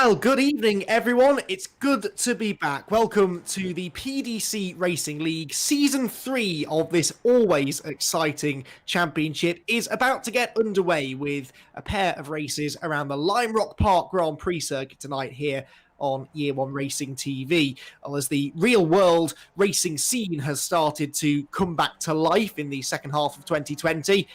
Well, good evening, everyone. It's good to be back. Welcome to the PDC Racing League. Season 3 of this always exciting championship is about to get underway with a pair of races around the Lime Rock Park Grand Prix circuit tonight here on Year One Racing TV. Well, as the real world racing scene has started to come back to life in the second half of 2020,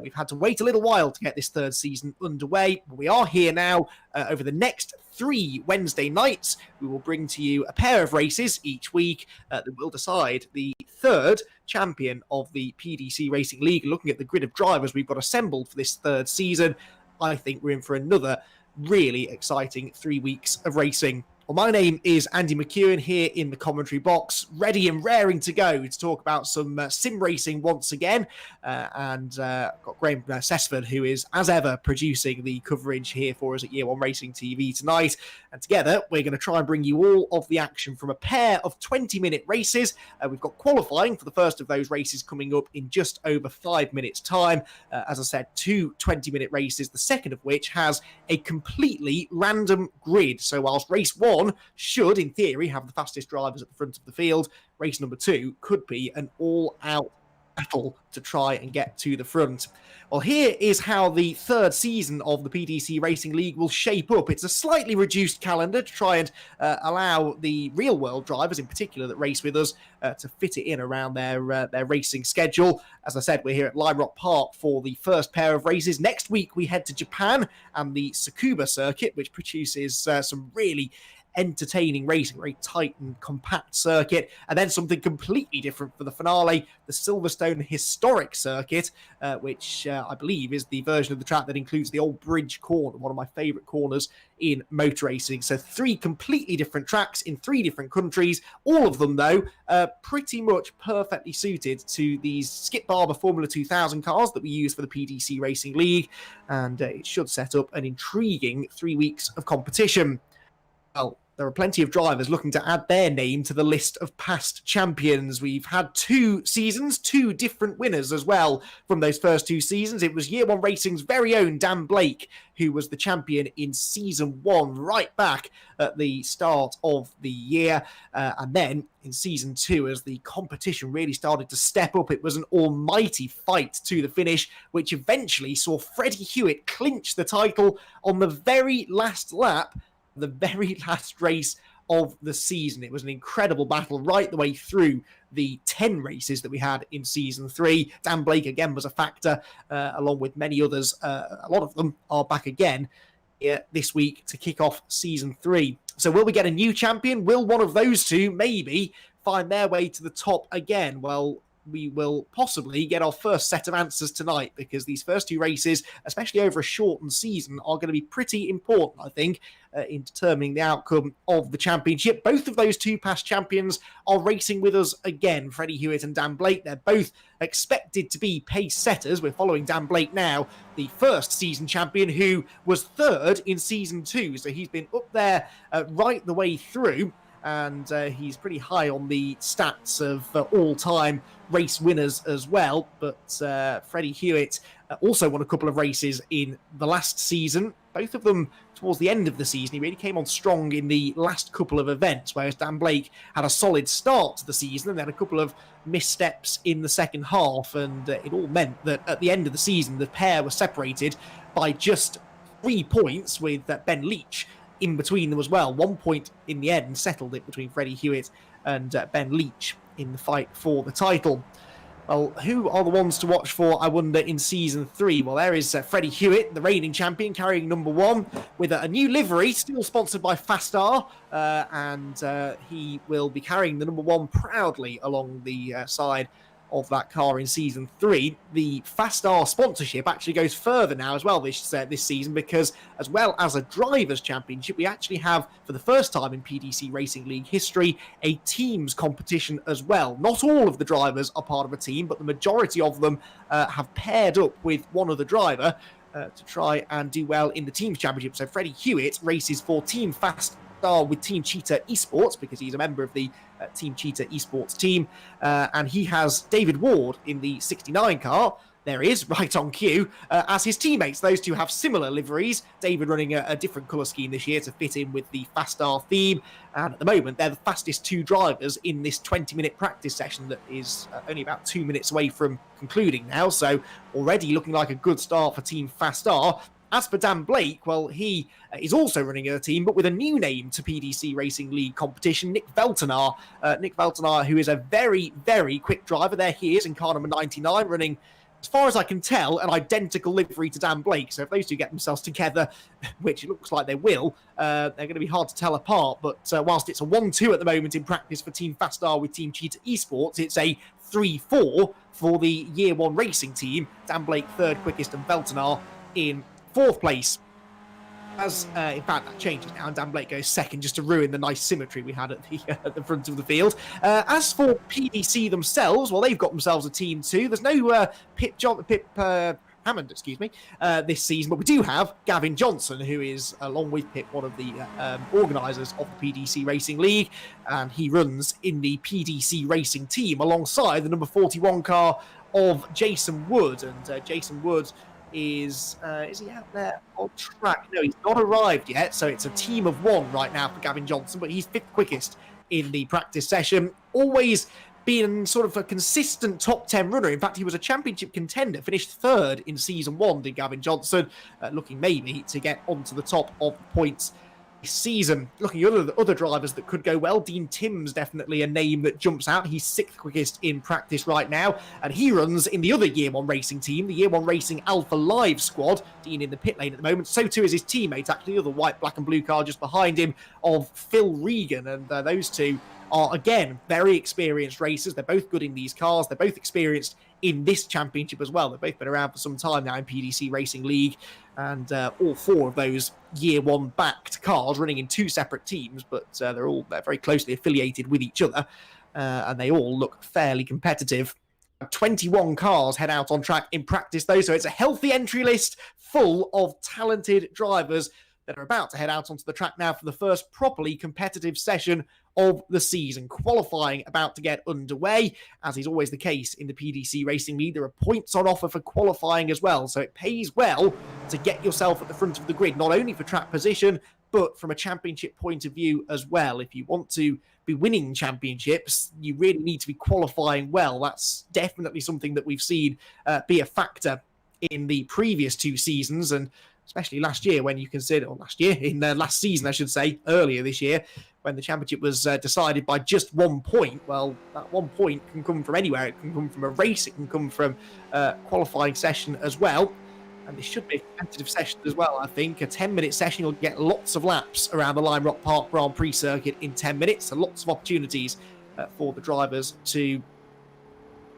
we've had to wait a little while to get this third season underway. But we are here now. Over the next 3 Wednesday nights, we will bring to you a pair of races each week that will decide the third champion of the PDC Racing League. Looking at the grid of drivers we've got assembled for this third season, I think we're in for another really exciting 3 weeks of racing. Well, my name is Andy McEwen here in the commentary box, ready and raring to go to talk about some sim racing once again. And got Graham Sessford, who is, as ever, producing the coverage here for us at Year One Racing TV tonight. And together, we're going to try and bring you all of the action from a pair of 20-minute races. We've got qualifying for the first of those races coming up in just over 5 minutes' time. As I said, 2 20-minute races, the second of which has a completely random grid. So whilst race 1 should, in theory, have the fastest drivers at the front of the field, race number 2 could be an all-out battle to try and get to the front. Well, here is how the third season of the PDC Racing League will shape up. It's a slightly reduced calendar to try and allow the real-world drivers, in particular, that race with us, to fit it in around their racing schedule. As I said, we're here at Lime Rock Park for the first pair of races. Next week, we head to Japan and the Tsukuba circuit, which produces some really entertaining racing, very tight and compact circuit, and then something completely different for the finale, the Silverstone Historic Circuit, which I believe is the version of the track that includes the old bridge corner, one of my favourite corners in motor racing. So 3 completely different tracks in 3 different countries, all of them though pretty much perfectly suited to these Skip Barber Formula 2000 cars that we use for the PDC Racing League, and it should set up an intriguing 3 weeks of competition. Well, there are plenty of drivers looking to add their name to the list of past champions. We've had 2 seasons, 2 different winners as well from those first 2 seasons. It was Year One Racing's very own Dan Blake, who was the champion in Season 1, right back at the start of the year. And then in Season 2, as the competition really started to step up, it was an almighty fight to the finish, which eventually saw Freddie Hewitt clinch the title on the very last lap, the very last race of the season. It was an incredible battle right the way through the 10 races that we had in Season 3. Dan Blake, again, was a factor, along with many others. A lot of them are back again here this week to kick off Season 3. So will we get a new champion? Will one of those 2 maybe find their way to the top again? Well, we will possibly get our first set of answers tonight, because these first 2 races, especially over a shortened season, are going to be pretty important, I think, in determining the outcome of the championship. Both of those 2 past champions are racing with us again, Freddie Hewitt and Dan Blake. They're both expected to be pace setters. We're following Dan Blake now, the first season champion, who was 3rd in Season 2. So he's been up there right the way through, and he's pretty high on the stats of all-time race winners as well. But Freddie Hewitt also won a couple of races in the last season, both of them towards the end of the season. He really came on strong in the last couple of events, whereas Dan Blake had a solid start to the season and then a couple of missteps in the second half, and it all meant that at the end of the season, the pair were separated by just 3 points, with Ben Leach in between them as well. 1 point in the end settled it between Freddie Hewitt and Ben Leach in the fight for the title. Well, who are the ones to watch for, I wonder, in Season 3? Well, there is Freddie Hewitt, the reigning champion, carrying number 1 with a new livery, still sponsored by Fastar, and he will be carrying the number 1 proudly along the side of that car in Season 3. The Fastar sponsorship actually goes further now as well this season, because as well as a drivers' championship, we actually have, for the first time in PDC Racing League history, a teams competition as well. Not all of the drivers are part of a team, but the majority of them have paired up with one other driver to try and do well in the teams championship. So Freddie Hewitt races for Team Fastar with Team Cheetah Esports, because he's a member of the Team Cheetah Esports team, and he has David Ward in the 69 car, there he is, right on cue, as his teammates. Those two have similar liveries. David running a different colour scheme this year to fit in with the Fastar theme. And at the moment, they're the fastest two drivers in this 20-minute practice session that is only about 2 minutes away from concluding now. So already looking like a good start for Team Fastar. As for Dan Blake, well, he is also running a team, but with a new name to PDC Racing League competition, Nick Veltenaar. Nick Veltenaar, who is a very, very quick driver. There he is in car number 99, running, as far as I can tell, an identical livery to Dan Blake. So if those two get themselves together, which it looks like they will, they're going to be hard to tell apart. But whilst it's a 1-2 at the moment in practice for Team Fastar with Team Cheetah Esports, it's a 3-4 for the Year 1 racing team. Dan Blake third quickest and Veltenaar in fourth place. As in fact that changes now, and Dan Blake goes second just to ruin the nice symmetry we had at the front of the field. As for PDC themselves, well, they've got themselves a team too. There's no Pip Hammond, this season, but we do have Gavin Johnson, who is, along with Pip, one of the organisers of the PDC Racing League, and he runs in the PDC Racing team alongside the number 41 car of Jason Wood. And Jason Wood is he out there on track? No, he's not arrived yet, so it's a team of one right now for Gavin Johnson, but he's fifth quickest in the practice session. Always been sort of a consistent top 10 runner. In fact, he was a championship contender, finished third in season 1, did Gavin Johnson, looking maybe to get onto the top of the points this season. Looking at other drivers that could go well, Dean Timms definitely a name that jumps out. He's 6th quickest in practice right now, and he runs in the other Year 1 racing team, the Year 1 Racing Alpha Live squad. Dean in the pit lane at the moment. So too is his teammate, actually, the other white, black and blue car just behind him of Phil Regan, and those two are, again, very experienced racers. They're both good in these cars. They're both experienced in this championship as well. They've both been around for some time now in PDC Racing League, and all four of those Year 1 backed cars running in two separate teams, but they're very closely affiliated with each other, and they all look fairly competitive. 21 cars head out on track in practice, though, so it's a healthy entry list full of talented drivers that are about to head out onto the track now for the first properly competitive session of the season. Qualifying about to get underway, as is always the case in the PDC Racing League. There are points on offer for qualifying as well, so it pays well to get yourself at the front of the grid, not only for track position, but from a championship point of view as well. If you want to be winning championships, you really need to be qualifying well. That's definitely something that we've seen be a factor in the previous two seasons, and especially last year when you consider, or last season, I should say, earlier this year, when the championship was decided by just 1 point. Well, that 1 point can come from anywhere. It can come from a race. It can come from a qualifying session as well. And this should be a competitive session as well, I think. A 10-minute session, you'll get lots of laps around the Lime Rock Park Grand Prix circuit in 10 minutes. So lots of opportunities for the drivers to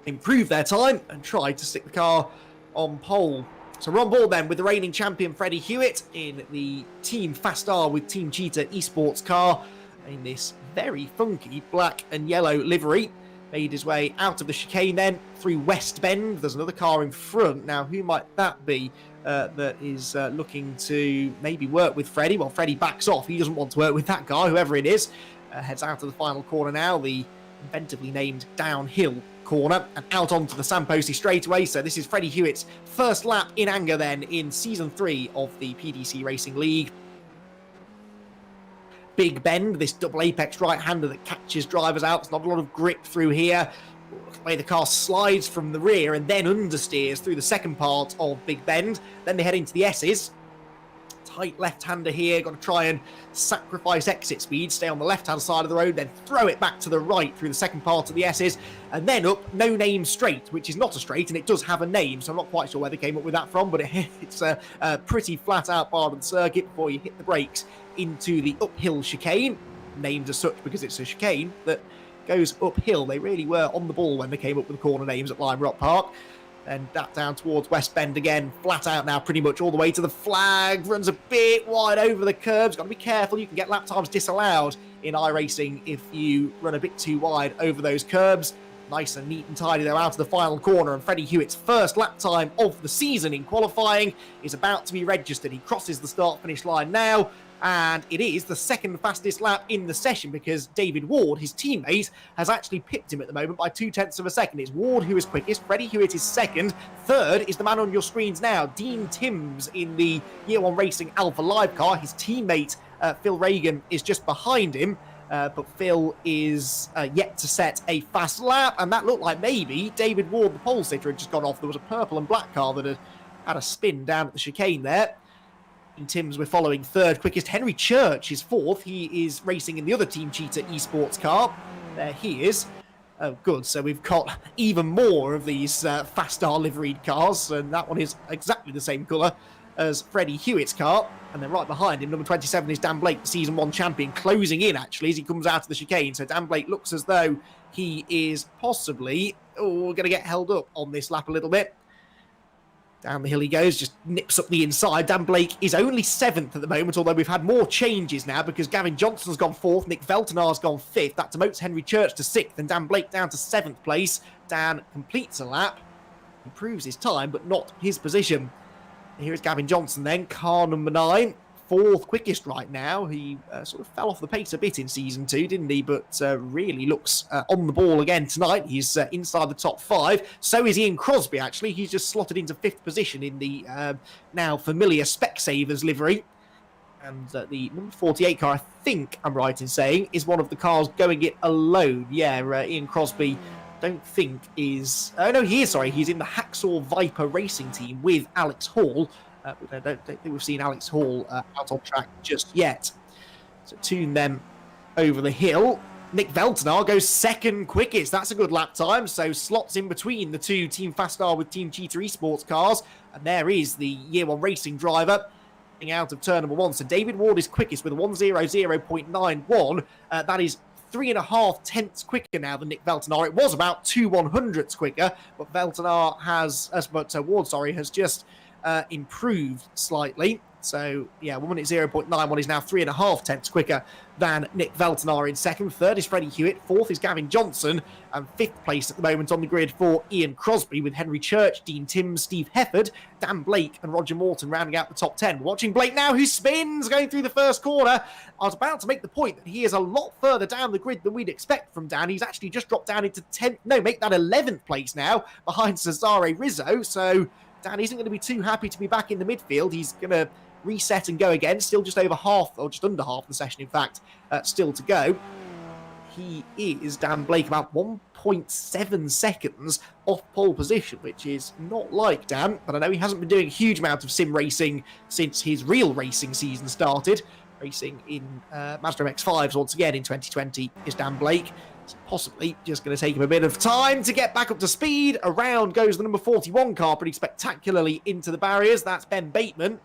improve their time and try to stick the car on pole. So we're on board then with the reigning champion Freddie Hewitt in the Team Fastar with Team Cheetah Esports car in this very funky black and yellow livery. Made his way out of the chicane then through West Bend. There's another car in front. Now, who might that be that is looking to maybe work with Freddie? Well, Freddie backs off. He doesn't want to work with that guy, whoever it is. Heads out of the final corner now, the inventively named downhill corner, and out onto the Samposi straightaway. So this is Freddie Hewitt's first lap in anger then in Season 3 of the PDC Racing League. Big Bend, this double apex right-hander that catches drivers out. There's not a lot of grip through here. The way the car slides from the rear and then understeers through the second part of Big Bend. Then they head into the S's. Tight left-hander here, got to try and sacrifice exit speed, stay on the left-hand side of the road, then throw it back to the right through the second part of the S's, and then up No Name Straight, which is not a straight, and it does have a name, so I'm not quite sure where they came up with that from, but it's a pretty flat-out part of the circuit before you hit the brakes into the uphill chicane, named as such because it's a chicane that goes uphill. They really were on the ball when they came up with the corner names at Lime Rock Park. And that down towards West Bend again, flat out now pretty much all the way to the flag, runs a bit wide over the curbs, got to be careful, you can get lap times disallowed in iRacing if you run a bit too wide over those curbs. Nice and neat and tidy though out of the final corner, and Freddie Hewitt's first lap time of the season in qualifying is about to be registered. He crosses the start-finish line now, And it is the second fastest lap in the session because David Ward, his teammate, has actually pipped him at the moment by 0.2 of a second. It's Ward who is quickest, Freddie Hewitt is second, third is the man on your screens now, Dean Timms in the Year One Racing Alpha Live car. His teammate, Phil Reagan, is just behind him. But Phil is yet to set a fast lap, and that looked like maybe David Ward, the pole sitter, had just gone off. There was a purple and black car that had a spin down at the chicane there. And Timms, we're following third quickest. Henry Church is fourth. He is racing in the other Team Cheetah esports car. There he is. Oh, good. So we've got even more of these Fastar liveried cars, and that one is exactly the same colour as Freddie Hewitt's car. And then right behind him, number 27 is Dan Blake, the Season 1 champion, closing in, actually, as he comes out of the chicane. So Dan Blake looks as though he is possibly going to get held up on this lap a little bit. Down the hill he goes, just nips up the inside. Dan Blake is only 7th at the moment, although we've had more changes now because Gavin Johnson's gone 4th, Nick Veltenar's gone 5th. That demotes Henry Church to 6th, and Dan Blake down to 7th place. Dan completes a lap, improves his time, but not his position. Here is Gavin Johnson then, car number 9. 4th quickest right now. He sort of fell off the pace a bit in Season 2, didn't he? But really looks on the ball again tonight. He's inside the top 5. So is Ian Crosby, actually. He's just slotted into 5th position in the now familiar Specsavers livery. And the number 48 car, I think I'm right in saying, is one of the cars going it alone. Yeah, Ian Crosby, don't think is... no, he is, sorry. He's in the Hacksaw Viper racing team with Alex Hall. I don't think we've seen Alex Hall out on track just yet. So tune them over the hill. Nick Veltenar goes 2nd quickest. That's a good lap time. So slots in between the two Team Fastar with Team Cheetah esports cars. And there is the Year One Racing driver out of turn number 1. So David Ward is quickest with a 1:00.91. That is 3.5 tenths quicker now than Nick Veltenar. It was about 2/100ths quicker, but Veltenar has, Ward, sorry, has just improved slightly. So, yeah, 1:0.91 is now 3.5 tenths quicker than Nick Veltenar in 2nd. 3rd is Freddie Hewitt. 4th is Gavin Johnson. And 5th place at the moment on the grid for Ian Crosby, with Henry Church, Dean Timms, Steve Hefford, Dan Blake and Roger Morton rounding out the top 10. We're watching Blake now, who spins going through the first corner. I was about to make the point that he is a lot further down the grid than we'd expect from Dan. He's actually just dropped down into 10th, no, make that 11th place now, behind Cesaro Rizzo. So Dan isn't going to be too happy to be back in the midfield. He's going to reset and go again. Still just over half, or just under half the session, in fact, still to go. He is, Dan Blake, about 1.7 seconds off pole position, which is not like Dan, but I know he hasn't been doing a huge amount of sim racing since his real racing season started. Racing in Mazda MX-5s once again in 2020 is Dan Blake. It's possibly just going to take him a bit of time to get back up to speed. Around goes the number 41 car pretty spectacularly into the barriers. That's Ben Bateman.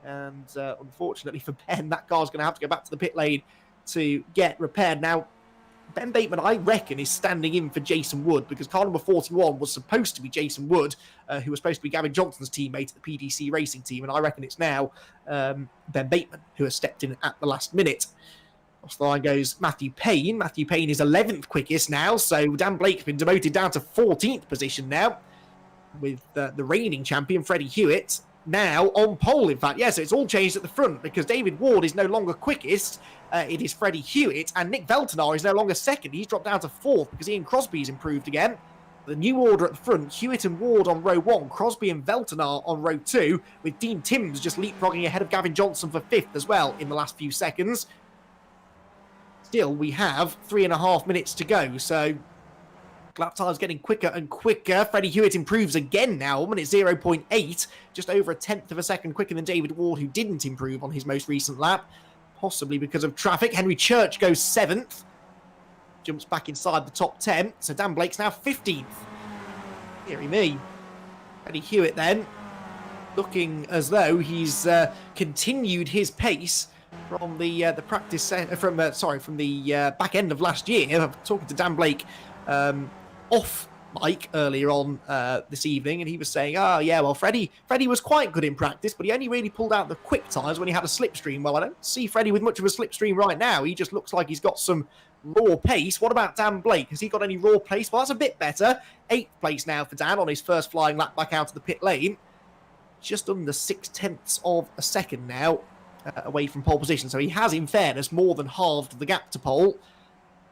And unfortunately for Ben, that car's going to have to go back to the pit lane to get repaired. Now, Ben Bateman, I reckon, is standing in for Jason Wood, because car number 41 was supposed to be Jason Wood, who was supposed to be Gavin Johnson's teammate at the PDC racing team. And I reckon it's now Ben Bateman who has stepped in at the last minute. Off the line goes Matthew Payne. Matthew Payne is 11th quickest now, so Dan Blake's been demoted down to 14th position now, with the reigning champion, Freddie Hewitt, now on pole, in fact. Yeah, so it's all changed at the front, because David Ward is no longer quickest. It is Freddie Hewitt, and Nick Veltenar is no longer 2nd. He's dropped down to 4th because Ian Crosby's improved again. The new order at the front, Hewitt and Ward on row 1, Crosby and Veltenar on row 2, with Dean Timms just leapfrogging ahead of Gavin Johnson for 5th as well in the last few seconds. Still, we have 3.5 minutes to go, so lap time's getting quicker and quicker. Freddie Hewitt improves again now, 1:0.8, just over 1/10 of a second quicker than David Ward, who didn't improve on his most recent lap, possibly because of traffic. Henry Church goes 7th, jumps back inside the top 10, so Dan Blake's now 15th. Deary me. Freddie Hewitt then, looking as though he's continued his pace from the practice from the back end of last year. I'm talking to Dan Blake off mic earlier on this evening, and he was saying, Freddie was quite good in practice, but he only really pulled out the quick times when he had a slipstream. Well, I don't see Freddie with much of a slipstream right now. He just looks like he's got some raw pace. What about Dan Blake? Has he got any raw pace? Well, that's a bit better. 8th place now for Dan on his first flying lap back out of the pit lane. Just under 0.6 of a second now away from pole position. So he has, in fairness, more than halved the gap to pole.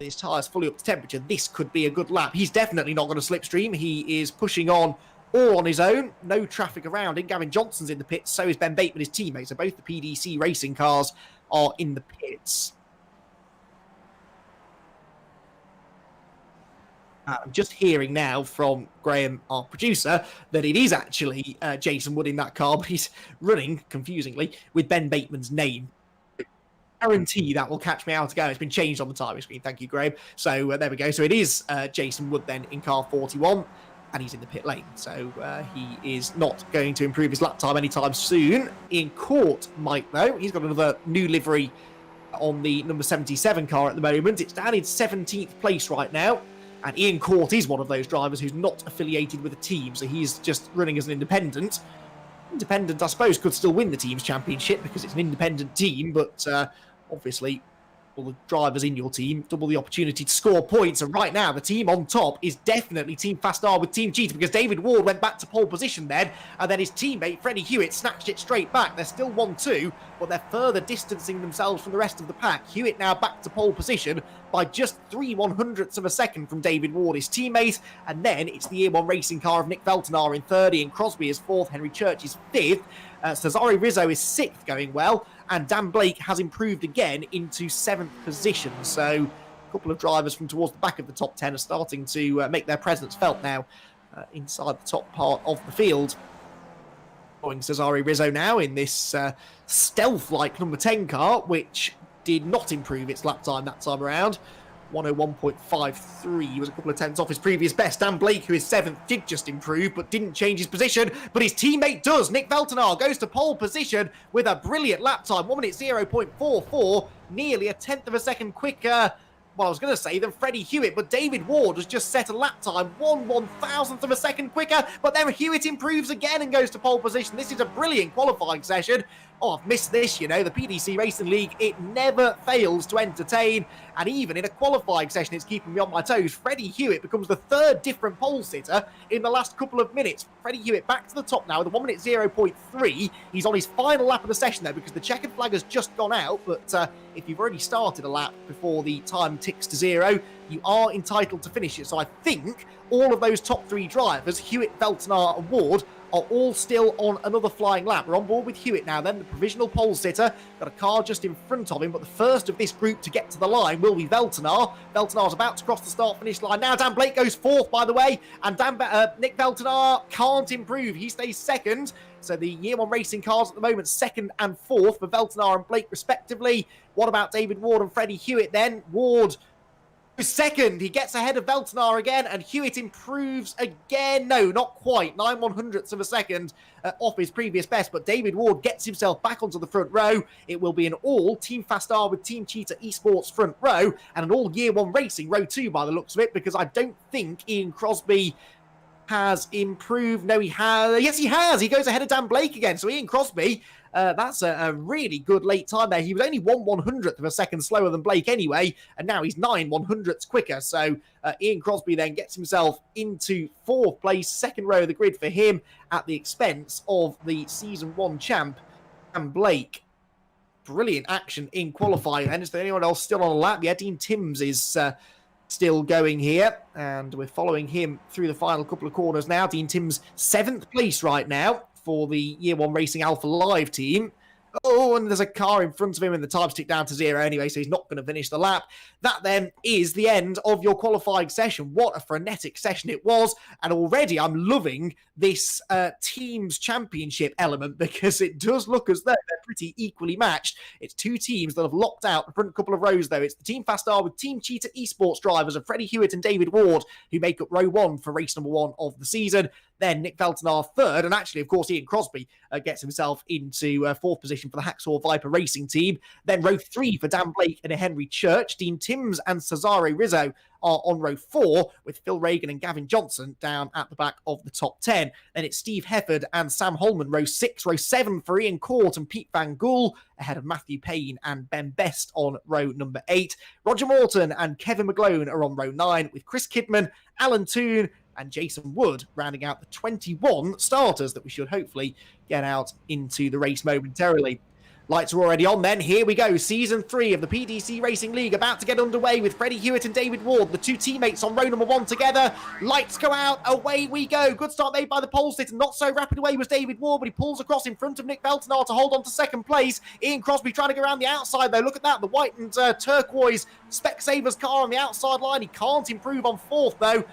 His tyres fully up to temperature. This could be a good lap. He's definitely not going to slipstream. He is pushing on all on his own. No traffic around him. Gavin Johnson's in the pits. So is Ben Bateman, his teammate. So both the PDC racing cars are in the pits. I'm just hearing now from Graham, our producer, that it is actually Jason Wood in that car, but he's running, confusingly, with Ben Bateman's name. Guarantee that will catch me out again. It's been changed on the timing screen. Thank you, Graham. So there we go. So it is Jason Wood then in car 41, and he's in the pit lane. So he is not going to improve his lap time anytime soon. Ian Court might, though. He's got another new livery on the number 77 car at the moment. It's down in 17th place right now. And Ian Court is one of those drivers who's not affiliated with a team, so he's just running as an independent. Independent, I suppose, could still win the team's championship because it's an independent team, but obviously all the drivers in your team double the opportunity to score points. And right now, the team on top is definitely Team Fast R with Team Cheetah, because David Ward went back to pole position then, and then his teammate Freddie Hewitt snatched it straight back. They're still 1-2, but they're further distancing themselves from the rest of the pack. Hewitt now back to pole position by just 3/100ths of a second from David Ward, his teammate. And then it's the Year 1 racing car of Nick Veltenar in third, and Crosby is fourth, Henry Church is fifth. Cesaro Rizzo is sixth, going well, and Dan Blake has improved again into 7th position. So a couple of drivers from towards the back of the top 10 are starting to make their presence felt now inside the top part of the field. Following Cesaro Rizzo now in this stealth-like number 10 car, which did not improve its lap time that time around. 101.53 was a couple of tenths off his previous best. Dan Blake, who is 7th, did just improve, but didn't change his position. But his teammate does. Nick Veltenar goes to pole position with a brilliant lap time. 1 minute 0.44, nearly a tenth of a second quicker. Well, I was going to say than Freddie Hewitt, but David Ward has just set a lap time 1/1000th of a second quicker. But then Hewitt improves again and goes to pole position. This is a brilliant qualifying session. Oh, I've missed this, you know, the PDC Racing League, it never fails to entertain. And even in a qualifying session, it's keeping me on my toes. Freddie Hewitt becomes the third different pole sitter in the last couple of minutes. Freddie Hewitt back to the top now with a 1 minute 0.3. He's on his final lap of the session, though, because the checkered flag has just gone out. But if you've already started a lap before the time ticks to 0, you are entitled to finish it. So I think all of those top 3 drivers, Hewitt, Veltenar and Ward, are all still on another flying lap. We're on board with Hewitt now then, the provisional pole sitter. Got a car just in front of him, but the first of this group to get to the line will be Veltenar. Veltenar's about to cross the start-finish line now. Dan Blake goes 4th, by the way, and Nick Veltenar can't improve. He stays 2nd. So the Year 1 racing cars at the moment, 2nd and 4th for Veltenar and Blake, respectively. What about David Ward and Freddie Hewitt then? Ward is 2nd. He gets ahead of Veltenar again, and Hewitt improves again. No, not quite. 9/100ths of a second off his previous best, but David Ward gets himself back onto the front row. It will be an all Team Fast R with Team Cheetah Esports front row, and an all Year 1 racing row 2 by the looks of it, because I don't think Ian Crosby has improved. No, he has. Yes, he has. He goes ahead of Dan Blake again. So Ian Crosby, that's a really good late time there. He was only 1/100th of a second slower than Blake anyway, and now he's 9/100ths quicker. So Ian Crosby then gets himself into 4th place, 2nd row of the grid for him at the expense of the Season 1 champ, Dan Blake. Brilliant action in qualifying. And is there anyone else still on a lap? Yeah, Dean Timms is still going here, and we're following him through the final couple of corners now. Dean Timms 7th place right now for the Year 1 Racing Alpha Live team. Oh, and there's a car in front of him, and the time's ticked down to 0 anyway, so he's not going to finish the lap. That then is the end of your qualifying session. What a frenetic session it was, and already I'm loving this team's championship element, because it does look as though they're pretty equally matched. It's 2 teams that have locked out the front couple of rows, though. It's the Team Fast R with Team Cheetah Esports drivers of Freddie Hewitt and David Ward, who make up row 1 for race number 1 of the season. Then Nick Veltenar 3rd, and actually, of course, Ian Crosby gets himself into 4th position for the Hacksaw Viper Racing team. Then row 3 for Dan Blake and Henry Church. Dean Timms and Cesaro Rizzo are on row 4, with Phil Reagan and Gavin Johnson down at the back of the top 10. Then it's Steve Hefford and Sam Holman, row 6. Row 7 for Ian Court and Pete Van Gool, ahead of Matthew Payne and Ben Best on row number 8. Roger Morton and Kevin McGlone are on row 9, with Chris Kidman, Alan Toon, and Jason Wood rounding out the 21 starters that we should hopefully get out into the race momentarily. Lights are already on then. Here we go. Season 3 of the PDC Racing League about to get underway with Freddie Hewitt and David Ward, the two teammates on row number 1 together. Lights go out. Away we go. Good start made by the pole sitter. Not so rapid away was David Ward, but he pulls across in front of Nick Veltenar to hold on to second place. Ian Crosby trying to go around the outside though. Look at that. The white and turquoise Specsavers car on the outside line. He can't improve on 4th though.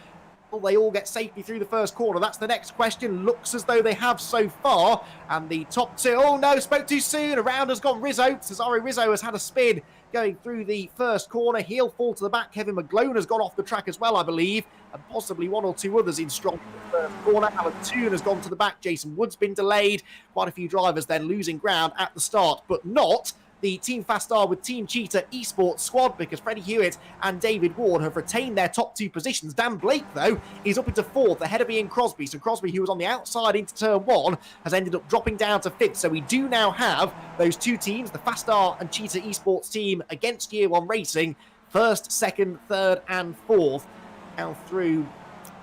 Will they all get safely through the first corner? That's the next question. Looks as though they have so far. And the top 2, oh no, spoke too soon. Around has gone Rizzo. Cesaro Rizzo has had a spin going through the first corner. He'll fall to the back. Kevin McGlone has gone off the track as well, I believe. And possibly 1 or 2 others in strong first corner. Alan Toon has gone to the back. Jason Wood's been delayed. Quite a few drivers then losing ground at the start, but not the Team Fastar with Team Cheetah Esports squad, because Freddie Hewitt and David Ward have retained their top 2 positions. Dan Blake, though, is up into 4th, ahead of Ian Crosby. So Crosby, who was on the outside into turn 1, has ended up dropping down to 5th. So we do now have those 2 teams, the Fastar and Cheetah Esports team against Year 1 Racing, 1st, 2nd, 3rd and 4th. Now through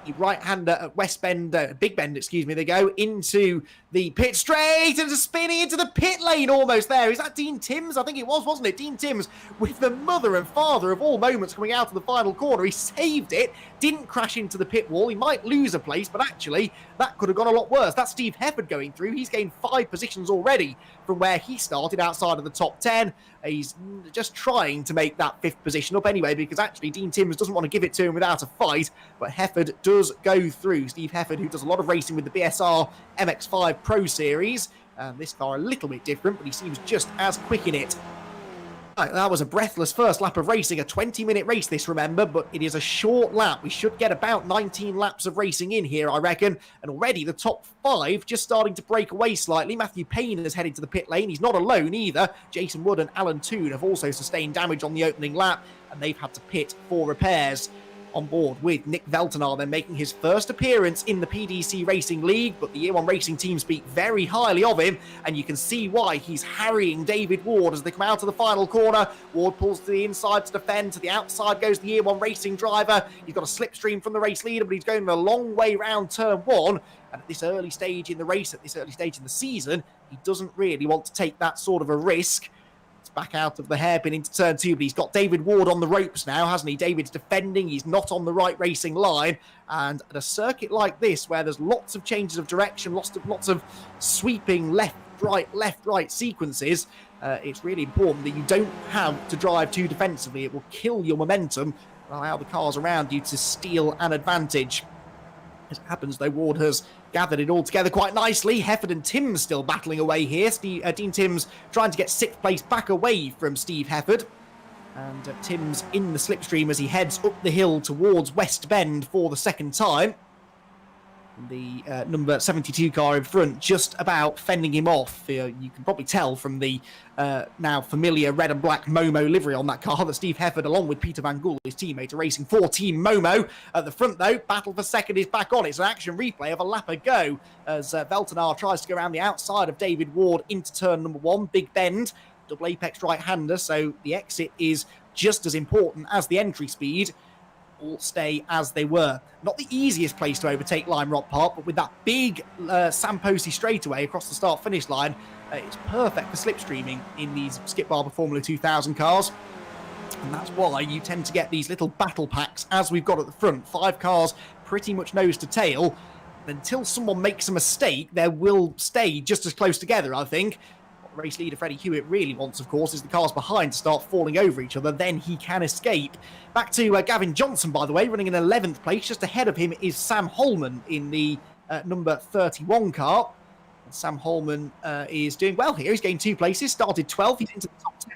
the right-hander at West Bend, Big Bend, excuse me, they go into the pit straight and spinning into the pit lane almost there. Is that Dean Timms? I think it was, wasn't it? Dean Timms with the mother and father of all moments coming out of the final corner. He saved it, didn't crash into the pit wall. He might lose a place, but actually that could have gone a lot worse. That's Steve Hefford going through. He's gained 5 positions already from where he started outside of the top 10. He's just trying to make that 5th position up anyway, because actually Dean Timms doesn't want to give it to him without a fight, but Hefford does go through. Steve Hefford, who does a lot of racing with the BSR MX-5 Pro Series. This car a little bit different, but he seems just as quick in it. Right, that was a breathless first lap of racing, a 20-minute race this, remember, but it is a short lap. We should get about 19 laps of racing in here, I reckon, and already the top 5 just starting to break away slightly. Matthew Payne has headed to the pit lane. He's not alone either. Jason Wood and Alan Toon have also sustained damage on the opening lap, and they've had to pit for repairs. On board with Nick Veltenar, then making his first appearance in the PDC Racing League, but the Year 1 Racing team speak very highly of him, and you can see why. He's harrying David Ward as they come out of the final corner. Ward pulls to the inside to defend. To the outside goes the Year 1 Racing driver. He's got a slipstream from the race leader, but he's going a long way round turn 1. And at this early stage in the race, at this early stage in the season, he doesn't really want to take that sort of a risk. Back out of the hairpin into turn 2, but he's got David Ward on the ropes now, hasn't he? David's defending, he's not on the right racing line, and at a circuit like this where there's lots of changes of direction, lots of sweeping left, right sequences, it's really important that you don't have to drive too defensively. It will kill your momentum and allow the cars around you to steal an advantage. As it happens, though, Ward has gathered it all together quite nicely. Hefford and Timms still battling away here. Dean Timms trying to get 6th place back away from Steve Hefford. And Timms in the slipstream as he heads up the hill towards West Bend for the second time. The number 72 car in front just about fending him off. You can probably tell from the now familiar red and black Momo livery on that car that Steve Hefford, along with Peter Van Gool, his teammate, are racing for Team Momo. At the front, though, battle for second is back on. It's an action replay of a lap ago as Veltenar tries to go around the outside of David Ward into turn number 1. Big bend, double apex right-hander, so the exit is just as important as the entry speed. All stay as they were. Not the easiest place to overtake Lime Rock Park, but with that big Samposi straightaway across the start-finish line, it's perfect for slipstreaming in these Skip Barber Formula 2000 cars. And that's why you tend to get these little battle packs, as we've got at the front. 5 cars pretty much nose to tail. Until someone makes a mistake, they will stay just as close together, I think. Race leader Freddie Hewitt really wants, of course, is the cars behind to start falling over each other. Then he can escape. Back to Gavin Johnson, by the way, running in 11th place. Just ahead of him is Sam Holman in the number 31 car. And Sam Holman is doing well here. He's gained 2 places, started 12th. He's into the top 10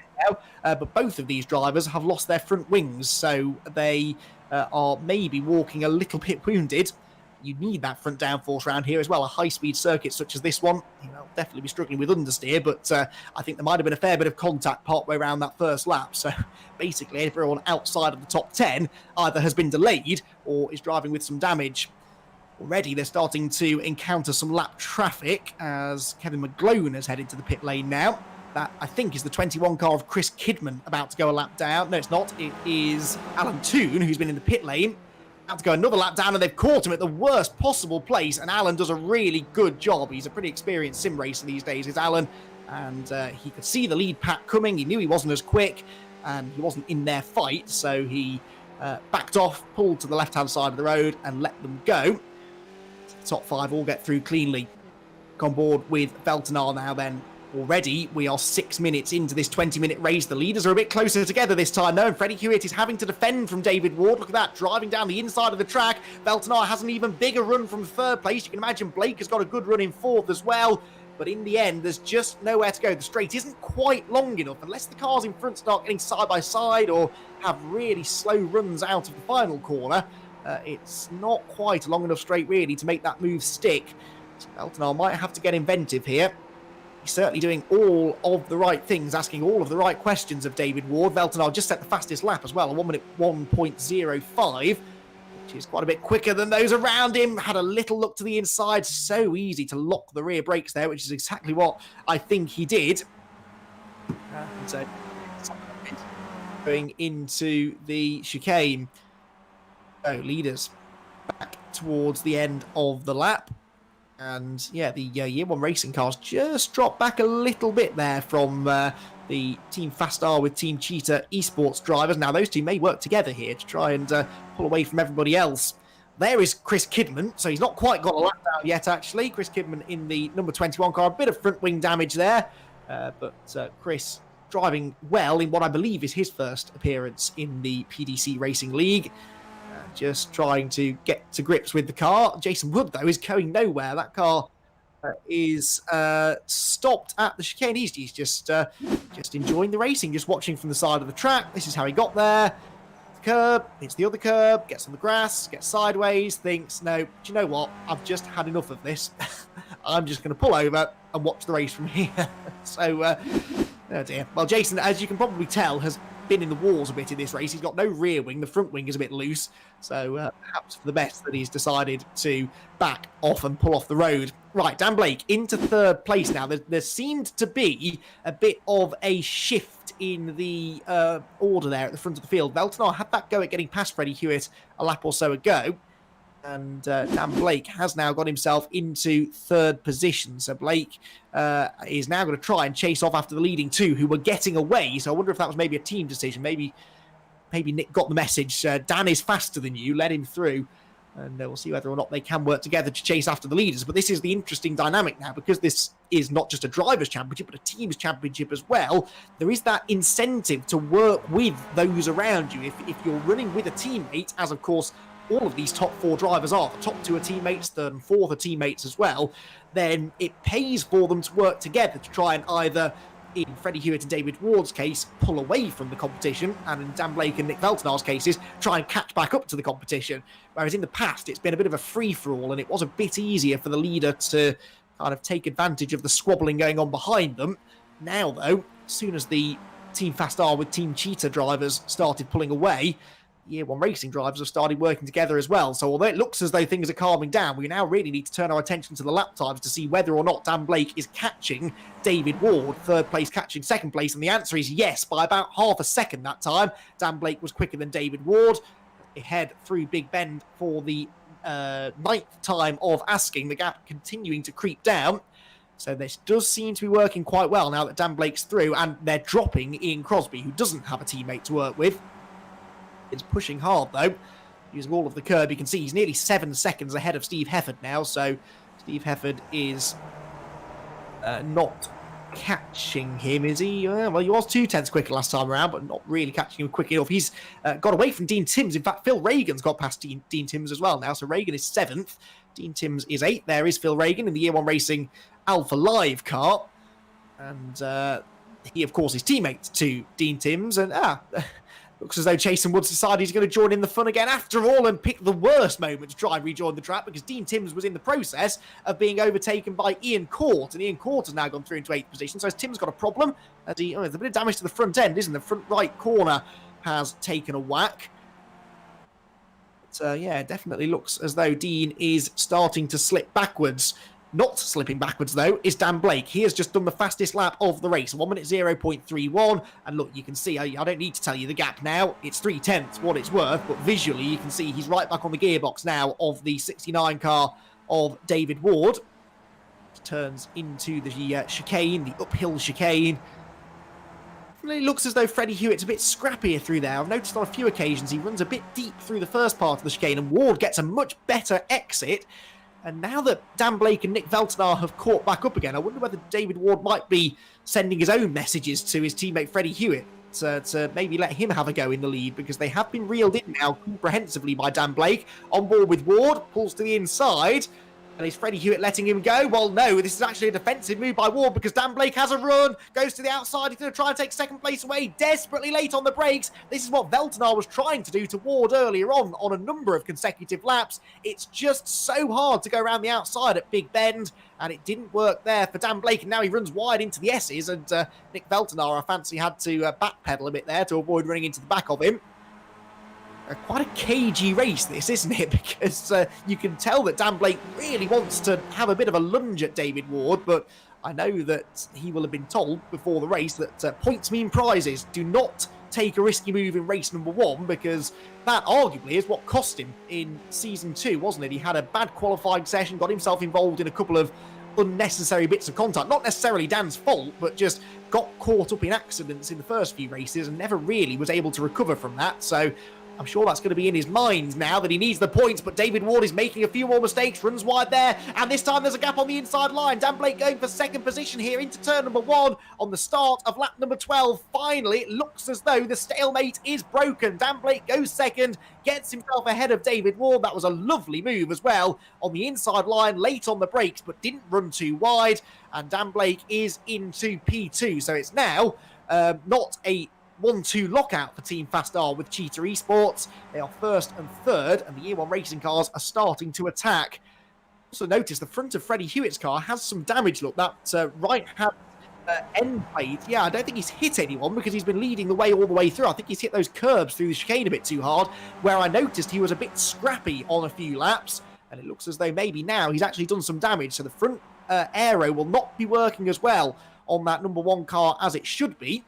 now. But both of these drivers have lost their front wings, so they are maybe walking a little bit wounded. You need that front downforce around here as well. A high-speed circuit such as this one, you'll definitely be struggling with understeer, but I think there might have been a fair bit of contact partway around that first lap. So basically everyone outside of the top 10 either has been delayed or is driving with some damage. Already they're starting to encounter some lap traffic as Kevin McGlone has headed to the pit lane now. That, I think, is the 21 car of Chris Kidman about to go a lap down. No, it's not. It is Alan Toon, who's been in the pit lane. About to go another lap down, and they've caught him at the worst possible place, and Alan does a really good job. He's a pretty experienced sim racer these days, is Alan, and he could see the lead pack coming. He knew he wasn't as quick, and he wasn't in their fight, so he backed off, pulled to the left-hand side of the road, and let them go. The top 5 all get through cleanly. On board with Veltenar now then. Already, we are 6 minutes into this 20-minute race. The leaders are a bit closer together this time, though, and Freddie Hewitt is having to defend from David Ward. Look at that, driving down the inside of the track. Veltenar has an even bigger run from 3rd place. You can imagine Blake has got a good run in 4th as well. But in the end, there's just nowhere to go. The straight isn't quite long enough, unless the cars in front start getting side by side or have really slow runs out of the final corner. It's not quite a long enough straight, really, to make that move stick. So Veltenar might have to get inventive here. He's certainly doing all of the right things, asking all of the right questions of David Ward. Veltenar just set the fastest lap as well, a 1 minute 1.05, which is quite a bit quicker than those around him. Had a little look to the inside. So easy to lock the rear brakes there, which is exactly what I think he did. And so going into the chicane. So leaders back towards the end of the lap. And yeah, the Year 1 racing cars just dropped back a little bit there from the Team Fastar with Team Cheetah esports drivers. Now, those two may work together here to try and pull away from everybody else. There is Chris Kidman, so he's not quite got a lap out yet, actually. Chris Kidman in the number 21 car, a bit of front wing damage there. But Chris driving well in what I believe is his first appearance in the PDC Racing League. Just trying to get to grips with the car. Jason Wood, though, is going nowhere. That car is stopped at the chicane. He's just enjoying the racing, just watching from the side of the track. This is how he got there. The curb, hits the other curb, gets on the grass, gets sideways, thinks, no, do you know what? I've just had enough of this. I'm just going to pull over and watch the race from here. So, oh dear. Well, Jason, as you can probably tell, has been in the walls a bit in this race. He's got no rear wing. The front wing is a bit loose. So perhaps for the best that he's decided to back off and pull off the road. Right, Dan Blake into 3rd place now. There seemed to be a bit of a shift in the order there at the front of the field. Veltenar had that go at getting past Freddie Hewitt a lap or so ago. And Dan Blake has now got himself into 3rd position. So Blake is now going to try and chase off after the leading 2 who were getting away. So I wonder if that was maybe a team decision. Maybe Nick got the message. Dan is faster than you. Let him through. And we'll see whether or not they can work together to chase after the leaders. But this is the interesting dynamic now, because this is not just a driver's championship, but a team's championship as well. There is that incentive to work with those around you. If you're running with a teammate, as of course all of these top 4 drivers are, the top 2 are teammates, 3rd and 4th are teammates as well, then it pays for them to work together to try and either, in Freddie Hewitt and David Ward's case, pull away from the competition, and in Dan Blake and Nick Veltenar's cases, try and catch back up to the competition. Whereas in the past, it's been a bit of a free-for-all, and it was a bit easier for the leader to kind of take advantage of the squabbling going on behind them. Now, though, as soon as the Team Fastar with Team Cheetah drivers started pulling away, Year 1 racing drivers have started working together as well. So although it looks as though things are calming down, we now really need to turn our attention to the lap times to see whether or not Dan Blake is catching David Ward, 3rd place catching 2nd place. And the answer is yes, by about half a second that time. Dan Blake was quicker than David Ward. Ahead through Big Bend for the 9th time of asking, the gap continuing to creep down. So this does seem to be working quite well now that Dan Blake's through, and they're dropping Ian Crosby, who doesn't have a teammate to work with. It's pushing hard, though, using all of the curb. You can see he's nearly 7 seconds ahead of Steve Hefford now, so Steve Hefford is not catching him, is he? Well, he was 0.2 quicker last time around, but not really catching him quick enough. He's got away from Dean Timms. In fact, Phil Reagan's got past Dean Timms as well now, so Reagan is 7th. Dean Timms is 8th. There is Phil Reagan in the Year 1 Racing Alpha Live car. And he, of course, is teammate to Dean Timms, and looks as though Jason Woods decided he's going to join in the fun again after all and pick the worst moment to try and rejoin the track, because Dean Timms was in the process of being overtaken by Ian Court, and Ian Court has now gone through into 8th position. So Tim's got a problem. There's a bit of damage to the front end, isn't there? The front right corner has taken a whack. But yeah, it definitely looks as though Dean is starting to slip backwards. Not slipping backwards, though, is Dan Blake. He has just done the fastest lap of the race, 1 minute 0.31. And look, you can see, I don't need to tell you the gap now. It's 0.3 what it's worth, but visually you can see he's right back on the gearbox now of the 69 car of David Ward. turns into the chicane, the uphill chicane. It looks as though Freddie Hewitt's a bit scrappier through there. I've noticed on a few occasions he runs a bit deep through the first part of the chicane, and Ward gets a much better exit. And now that Dan Blake and Nick Veltenar have caught back up again, I wonder whether David Ward might be sending his own messages to his teammate Freddie Hewitt to maybe let him have a go in the lead, because they have been reeled in now comprehensively by Dan Blake. On board with Ward, pulls to the inside. And is Freddie Hewitt letting him go? Well, no, this is actually a defensive move by Ward, because Dan Blake has a run, goes to the outside, he's going to try and take second place away, desperately late on the brakes. This is what Veltenar was trying to do to Ward earlier on a number of consecutive laps. It's just so hard to go around the outside at Big Bend, and it didn't work there for Dan Blake, and now he runs wide into the S's, and Nick Veltenar, I fancy, had to backpedal a bit there to avoid running into the back of him. Quite a cagey race, this, isn't it? Because you can tell that Dan Blake really wants to have a bit of a lunge at David Ward, but I know that he will have been told before the race that points mean prizes. Do not take a risky move in race number 1, because that arguably is what cost him in Season 2, wasn't it? He had a bad qualifying session, got himself involved in a couple of unnecessary bits of contact. Not necessarily Dan's fault, but just got caught up in accidents in the first few races and never really was able to recover from that. So I'm sure that's going to be in his mind now that he needs the points, but David Ward is making a few more mistakes, runs wide there, and this time there's a gap on the inside line. Dan Blake going for second position here into turn number 1 on the start of lap number 12. Finally, it looks as though the stalemate is broken. Dan Blake goes second, gets himself ahead of David Ward. That was a lovely move as well on the inside line, late on the brakes, but didn't run too wide, and Dan Blake is into P2. So it's now not a 1-2 lockout for Team Fast R with Cheetah Esports. They are first and third, and the Year 1 racing cars are starting to attack. Also notice the front of Freddie Hewitt's car has some damage. Look, that right-hand end plate. Yeah, I don't think he's hit anyone, because he's been leading the way all the way through. I think he's hit those curbs through the chicane a bit too hard, where I noticed he was a bit scrappy on a few laps, and it looks as though maybe now he's actually done some damage. So the front aero will not be working as well on that number 1 car as it should be.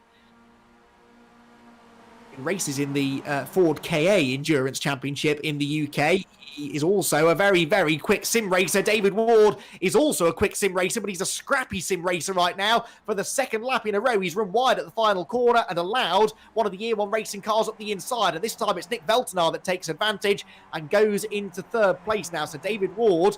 Races in the Ford KA Endurance Championship in the UK. He is also a very, very quick sim racer. David Ward is also a quick sim racer, but he's a scrappy sim racer right now. For the second lap in a row, he's run wide at the final corner and allowed one of the Year 1 racing cars up the inside. And this time it's Nick Veltenar that takes advantage and goes into third place now. So David Ward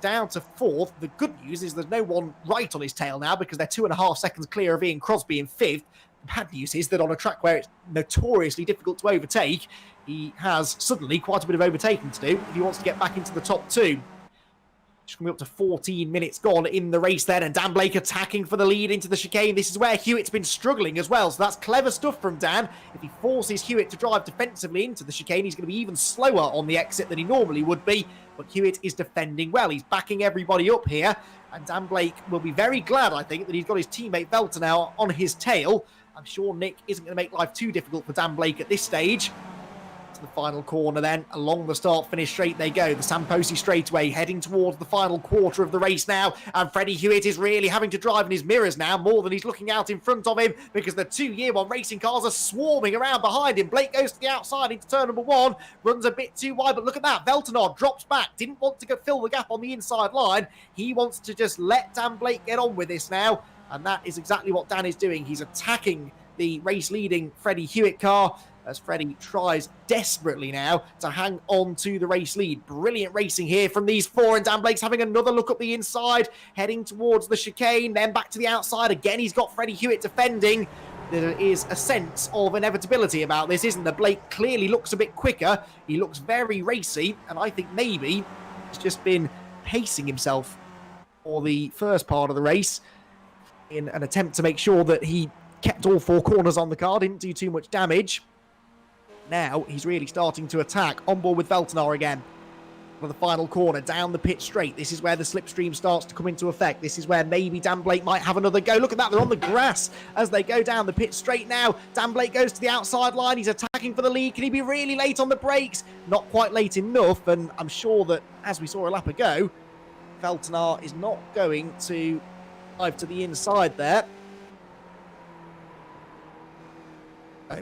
down to 4th. The good news is there's no one right on his tail now, because they're 2.5 seconds clear of Ian Crosby in 5th. The bad news is that on a track where it's notoriously difficult to overtake, he has suddenly quite a bit of overtaking to do if he wants to get back into the top 2. Just coming up to 14 minutes gone in the race then, and Dan Blake attacking for the lead into the chicane. This is where Hewitt's been struggling as well, so that's clever stuff from Dan. If he forces Hewitt to drive defensively into the chicane, he's going to be even slower on the exit than he normally would be, but Hewitt is defending well. He's backing everybody up here, and Dan Blake will be very glad, I think, that he's got his teammate Velter now on his tail. I'm sure Nick isn't going to make life too difficult for Dan Blake at this stage. To the final corner then, along the start-finish straight they go. The Samposi straightaway heading towards the final quarter of the race now, and Freddie Hewitt is really having to drive in his mirrors now, more than he's looking out in front of him, because the 2 Year 1 racing cars are swarming around behind him. Blake goes to the outside into turn number 1, runs a bit too wide, but look at that, Veltenar drops back, didn't want to go fill the gap on the inside line. He wants to just let Dan Blake get on with this now, and that is exactly what Dan is doing. He's attacking the race-leading Freddie Hewitt car, as Freddie tries desperately now to hang on to the race lead. Brilliant racing here from these 4, and Dan Blake's having another look up the inside, heading towards the chicane, then back to the outside. Again, he's got Freddie Hewitt defending. There is a sense of inevitability about this, isn't there? Blake clearly looks a bit quicker. He looks very racy, and I think maybe he's just been pacing himself for the first part of the race in an attempt to make sure that he kept all 4 corners on the car, didn't do too much damage. Now he's really starting to attack. On board with Veltenar again. For the final corner, down the pit straight. This is where the slipstream starts to come into effect. This is where maybe Dan Blake might have another go. Look at that, they're on the grass as they go down the pit straight now. Dan Blake goes to the outside line. He's attacking for the lead. Can he be really late on the brakes? Not quite late enough, and I'm sure that, as we saw a lap ago, Veltenar is not going to dive to the inside there.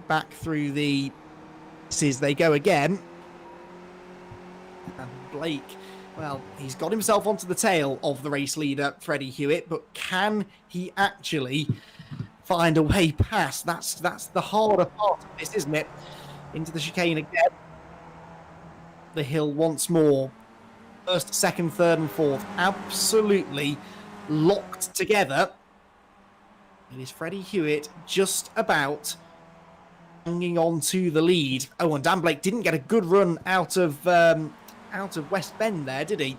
Back through the... They go again, and Blake Well, he's got himself onto the tail of the race leader, Freddie Hewitt, but can he actually find a way past? That's the harder part of this, isn't it? Into the chicane again. The hill once more. First, second, third, and fourth. Absolutely locked together. It is Freddie Hewitt just about hanging on to the lead. Oh, and Dan Blake didn't get a good run out of West Bend there, did he?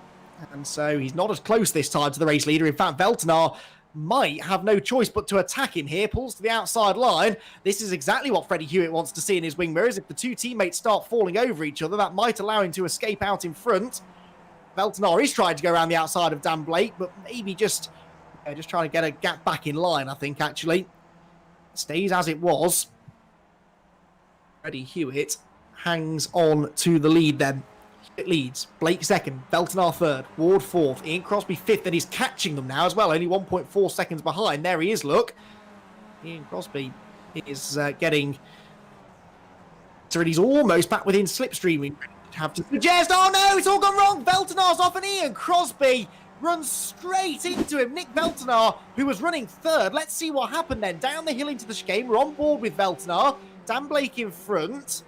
And so he's not as close this time to the race leader. In fact, Veltenar might have no choice but to attack him here. Pulls to the outside line. This is exactly what Freddie Hewitt wants to see in his wing mirrors. If the two teammates start falling over each other, that might allow him to escape out in front. Veltenar is trying to go around the outside of Dan Blake, but maybe just trying to get a gap back in line, I think, actually. Stays as it was. Freddie Hewitt hangs on to the lead then. It leads. Blake second, Veltenar third, Ward fourth, Ian Crosby fifth, and he's catching them now as well, only 1.4 seconds behind. There he is, look. Ian Crosby is getting... So he's almost back within slipstream. We have to suggest... Oh no, it's all gone wrong! Veltenar's off and Ian Crosby runs straight into him. Nick Veltenar, who was running third. Let's see what happened then. Down the hill into the chicane. We're on board with Veltenar. Dan Blake in front.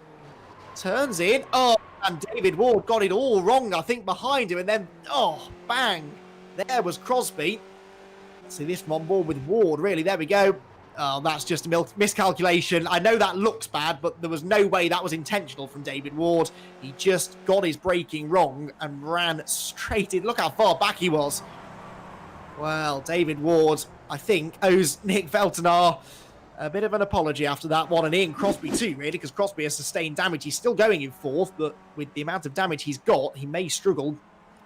Turns in. Oh, and David Ward got it all wrong, I think, behind him. And then, oh, bang. There was Crosby. See this from on board with Ward, really. There we go. Oh, that's just a miscalculation. I know that looks bad, but there was no way that was intentional from David Ward. He just got his braking wrong and ran straight in. Look how far back he was. Well, David Ward, I think, owes Nick Veltenar a bit of an apology after that one, and Ian Crosby too, really, because Crosby has sustained damage. He's still going in fourth, but with the amount of damage he's got, he may struggle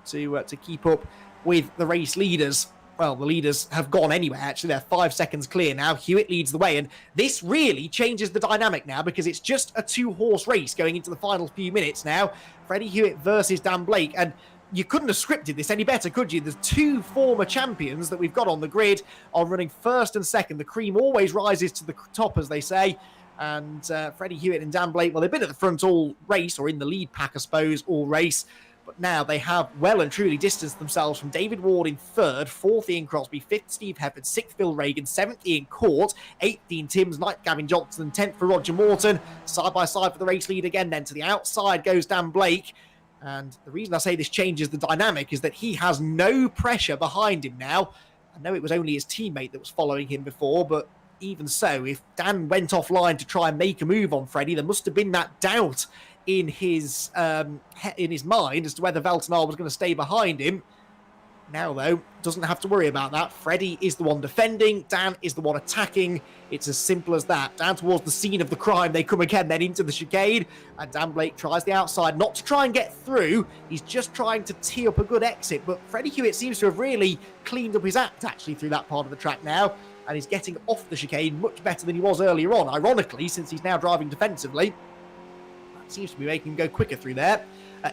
to keep up with the race leaders. Well, the leaders have gone anyway, actually. They're 5 seconds clear now. Hewitt leads the way, and this really changes the dynamic now because it's just a two-horse race going into the final few minutes now. Freddie Hewitt versus Dan Blake, and you couldn't have scripted this any better, could you? The two former champions that we've got on the grid are running first and second. The cream always rises to the top, as they say. And Freddie Hewitt and Dan Blake, well, they've been at the front all race, or in the lead pack, I suppose, all race. But now they have well and truly distanced themselves from David Ward in third, fourth Ian Crosby, fifth Steve Hefford, sixth Phil Reagan, seventh Ian Court, eighth Dean Timms, ninth Gavin Johnson, and 10th for Roger Morton. Side by side for the race lead again. Then to the outside goes Dan Blake. And the reason I say this changes the dynamic is that he has no pressure behind him now. I know it was only his teammate that was following him before, but even so, if Dan went offline to try and make a move on Freddie, there must have been that doubt in his mind as to whether Veltenar was going to stay behind him. Now, though, doesn't have to worry about that. Freddie is the one defending. Dan is the one attacking. It's as simple as that. Down towards the scene of the crime, they come again, then into the chicane. And Dan Blake tries the outside, not to try and get through. He's just trying to tee up a good exit. But Freddie Hewitt seems to have really cleaned up his act, actually, through that part of the track now. And he's getting off the chicane much better than he was earlier on. Ironically, since he's now driving defensively. That seems to be making him go quicker through there.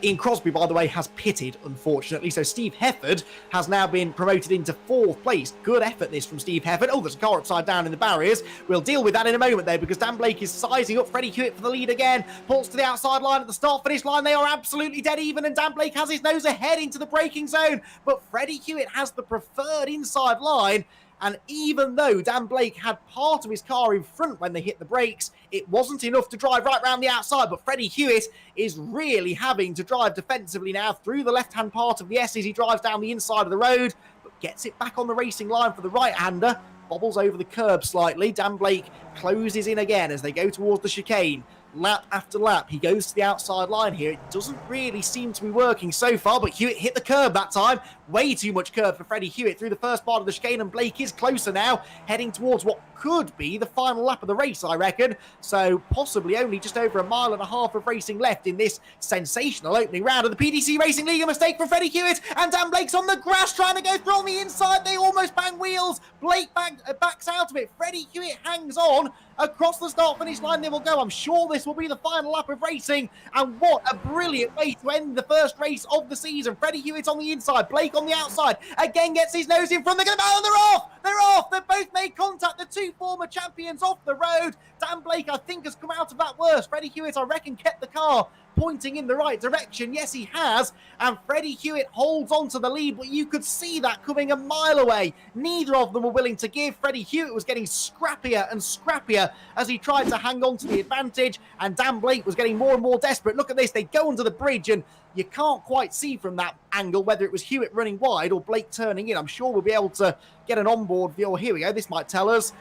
Ian Crosby, by the way, has pitted, unfortunately. So Steve Hefford has now been promoted into fourth place. Good effort, this, from Steve Hefford. Oh, there's a car upside down in the barriers. We'll deal with that in a moment, though, because Dan Blake is sizing up Freddie Hewitt for the lead again. Pulls to the outside line at the start-finish line. They are absolutely dead even, and Dan Blake has his nose ahead into the braking zone. But Freddie Hewitt has the preferred inside line. And even though Dan Blake had part of his car in front when they hit the brakes, it wasn't enough to drive right round the outside. But Freddie Hewitt is really having to drive defensively now through the left-hand part of the S as he drives down the inside of the road, but gets it back on the racing line for the right-hander. Bobbles over the curb slightly. Dan Blake closes in again as they go towards the chicane. Lap after lap, he goes to the outside line here. It doesn't really seem to be working so far, but Hewitt hit the curb that time. Way too much curb for Freddie Hewitt through the first part of the chicane, and Blake is closer now, heading towards what could be the final lap of the race, I reckon. So possibly only just over a mile and a half of racing left in this sensational opening round of the PDC Racing League. A mistake from Freddie Hewitt, and Dan Blake's on the grass trying to go through on the inside. They almost bang wheels. Blake backs out of it. Freddie Hewitt hangs on. Across the start-finish line they will go. I'm sure this will be the final lap of racing, and what a brilliant way to end the first race of the season. Freddie Hewitt on the inside, Blake on the outside, again gets his nose in front. They're going to battle, and they're off! They're off! They've both made contact, the two former champions off the road. Dan Blake, I think, has come out of that worse. Freddie Hewitt, I reckon, kept the car, pointing in the right direction. Yes, he has. And Freddie Hewitt holds on to the lead, but you could see that coming a mile away. Neither of them were willing to give. Freddie Hewitt was getting scrappier and scrappier as he tried to hang on to the advantage, and Dan Blake was getting more and more desperate. Look at this. They go under the bridge, and you can't quite see from that angle whether it was Hewitt running wide or Blake turning in. I'm sure we'll be able to get an onboard view. Here we go. This might tell us.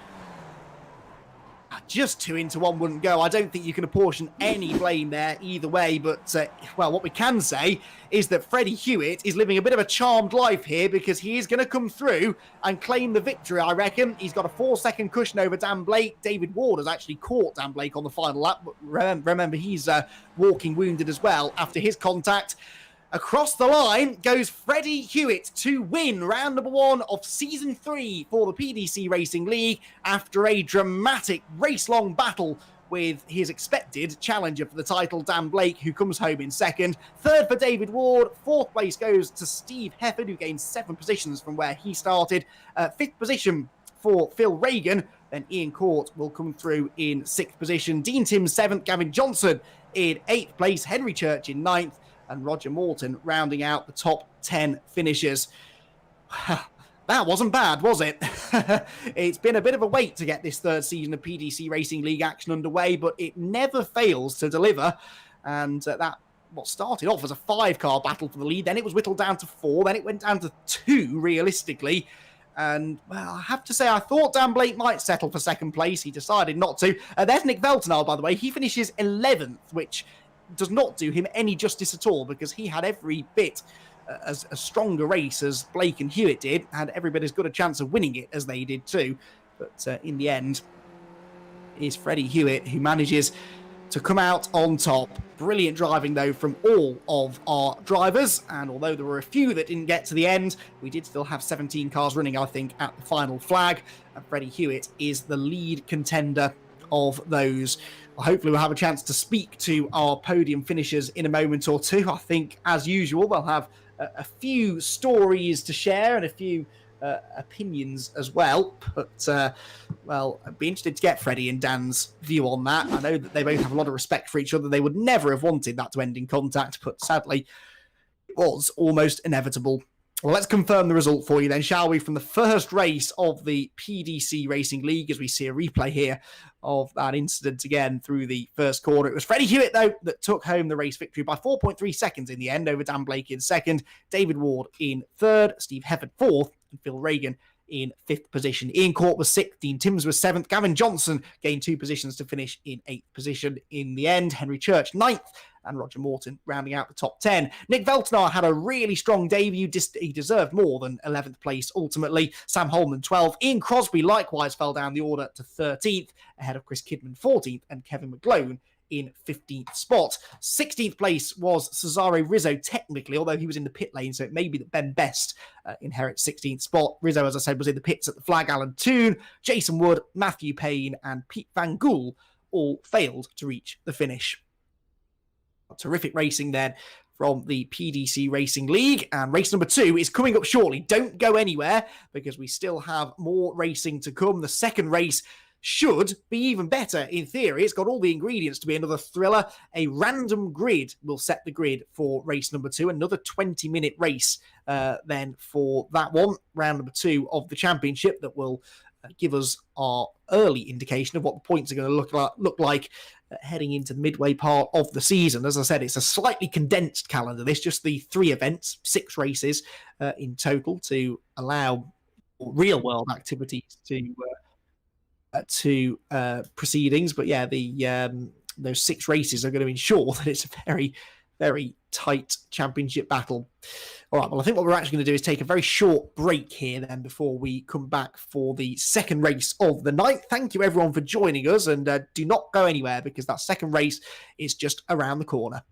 Just 2 into 1 wouldn't go. I don't think you can apportion any blame there either way. But, well, what we can say is that Freddie Hewitt is living a bit of a charmed life here, because he is going to come through and claim the victory, I reckon. He's got a 4-second cushion over Dan Blake. David Ward has actually caught Dan Blake on the final lap. But remember, he's walking wounded as well after his contact. Across the line goes Freddie Hewitt to win round number 1 of Season 3 for the PDC Racing League after a dramatic race-long battle with his expected challenger for the title, Dan Blake, who comes home in second. Third for David Ward. Fourth place goes to Steve Hefford, who gained 7 positions from where he started. Fifth position for Phil Reagan. Then Ian Court will come through in 6th position. Dean Timms 7th. Gavin Johnson in 8th place. Henry Church in 9th. And Roger Morton rounding out the top 10 finishers. That wasn't bad, was it? It's been a bit of a wait to get this third season of PDC Racing League action underway, but it never fails to deliver. And that what started off as a 5-car battle for the lead, then it was whittled down to 4, then it went down to 2, realistically. And, well, I have to say, I thought Dan Blake might settle for second place. He decided not to. There's Nick Veltenal, by the way. He finishes 11th, which does not do him any justice at all, because he had every bit as a stronger race as Blake and Hewitt did, had every bit as good a chance of winning it as they did too. But in the end, it is Freddie Hewitt who manages to come out on top. Brilliant driving, though, from all of our drivers. And although there were a few that didn't get to the end, we did still have 17 cars running, I think, at the final flag. And Freddie Hewitt is the lead contender of those. Well, hopefully we'll have a chance to speak to our podium finishers in a moment or two. I think, as usual, they'll have a few stories to share and a few opinions as well. But, well, I'd be interested to get Freddie and Dan's view on that. I know that they both have a lot of respect for each other. They would never have wanted that to end in contact, but sadly, it was almost inevitable. Well, let's confirm the result for you then, shall we, from the first race of the PDC Racing League, as we see a replay here of that incident again through the first corner. It was Freddie Hewitt, though, that took home the race victory by 4.3 seconds in the end over Dan Blake in second, David Ward in third, Steve Hefford fourth, and Phil Reagan in 5th position. Ian Court was 6th, Dean Timms was 7th, Gavin Johnson gained 2 positions to finish in 8th position in the end, Henry Church 9th, and Roger Morton rounding out the top 10. Nick Veltenal had a really strong debut. He deserved more than 11th place ultimately. Sam Holman 12th. Ian Crosby likewise fell down the order to 13th, ahead of Chris Kidman 14th and Kevin McGlone in 15th spot. 16th place was Cesaro Rizzo, technically, although he was in the pit lane, so it may be that Ben Best inherits 16th spot. Rizzo, as I said, was in the pits at the flag. Alan Toon, Jason Wood, Matthew Payne, and Pete Van Gool all failed to reach the finish. Terrific racing then from the PDC Racing League, and race number 2 is coming up shortly. Don't go anywhere, because we still have more racing to come. The second race should be even better in theory. It's got all the ingredients to be another thriller. A random grid will set the grid for race number 2. Another 20-minute race then for that one, round number 2 of the championship, that will give us our early indication of what the points are going to look like heading into the midway part of the season. As I said, it's a slightly condensed calendar. This just the 3 events, 6 races in total, to allow real world activities to proceedings. But yeah, those 6 races are going to ensure that it's a very, very tight championship battle. All right, well, I think what we're actually going to do is take a very short break here then before we come back for the second race of the night. Thank you, everyone, for joining us, and do not go anywhere, because that second race is just around the corner.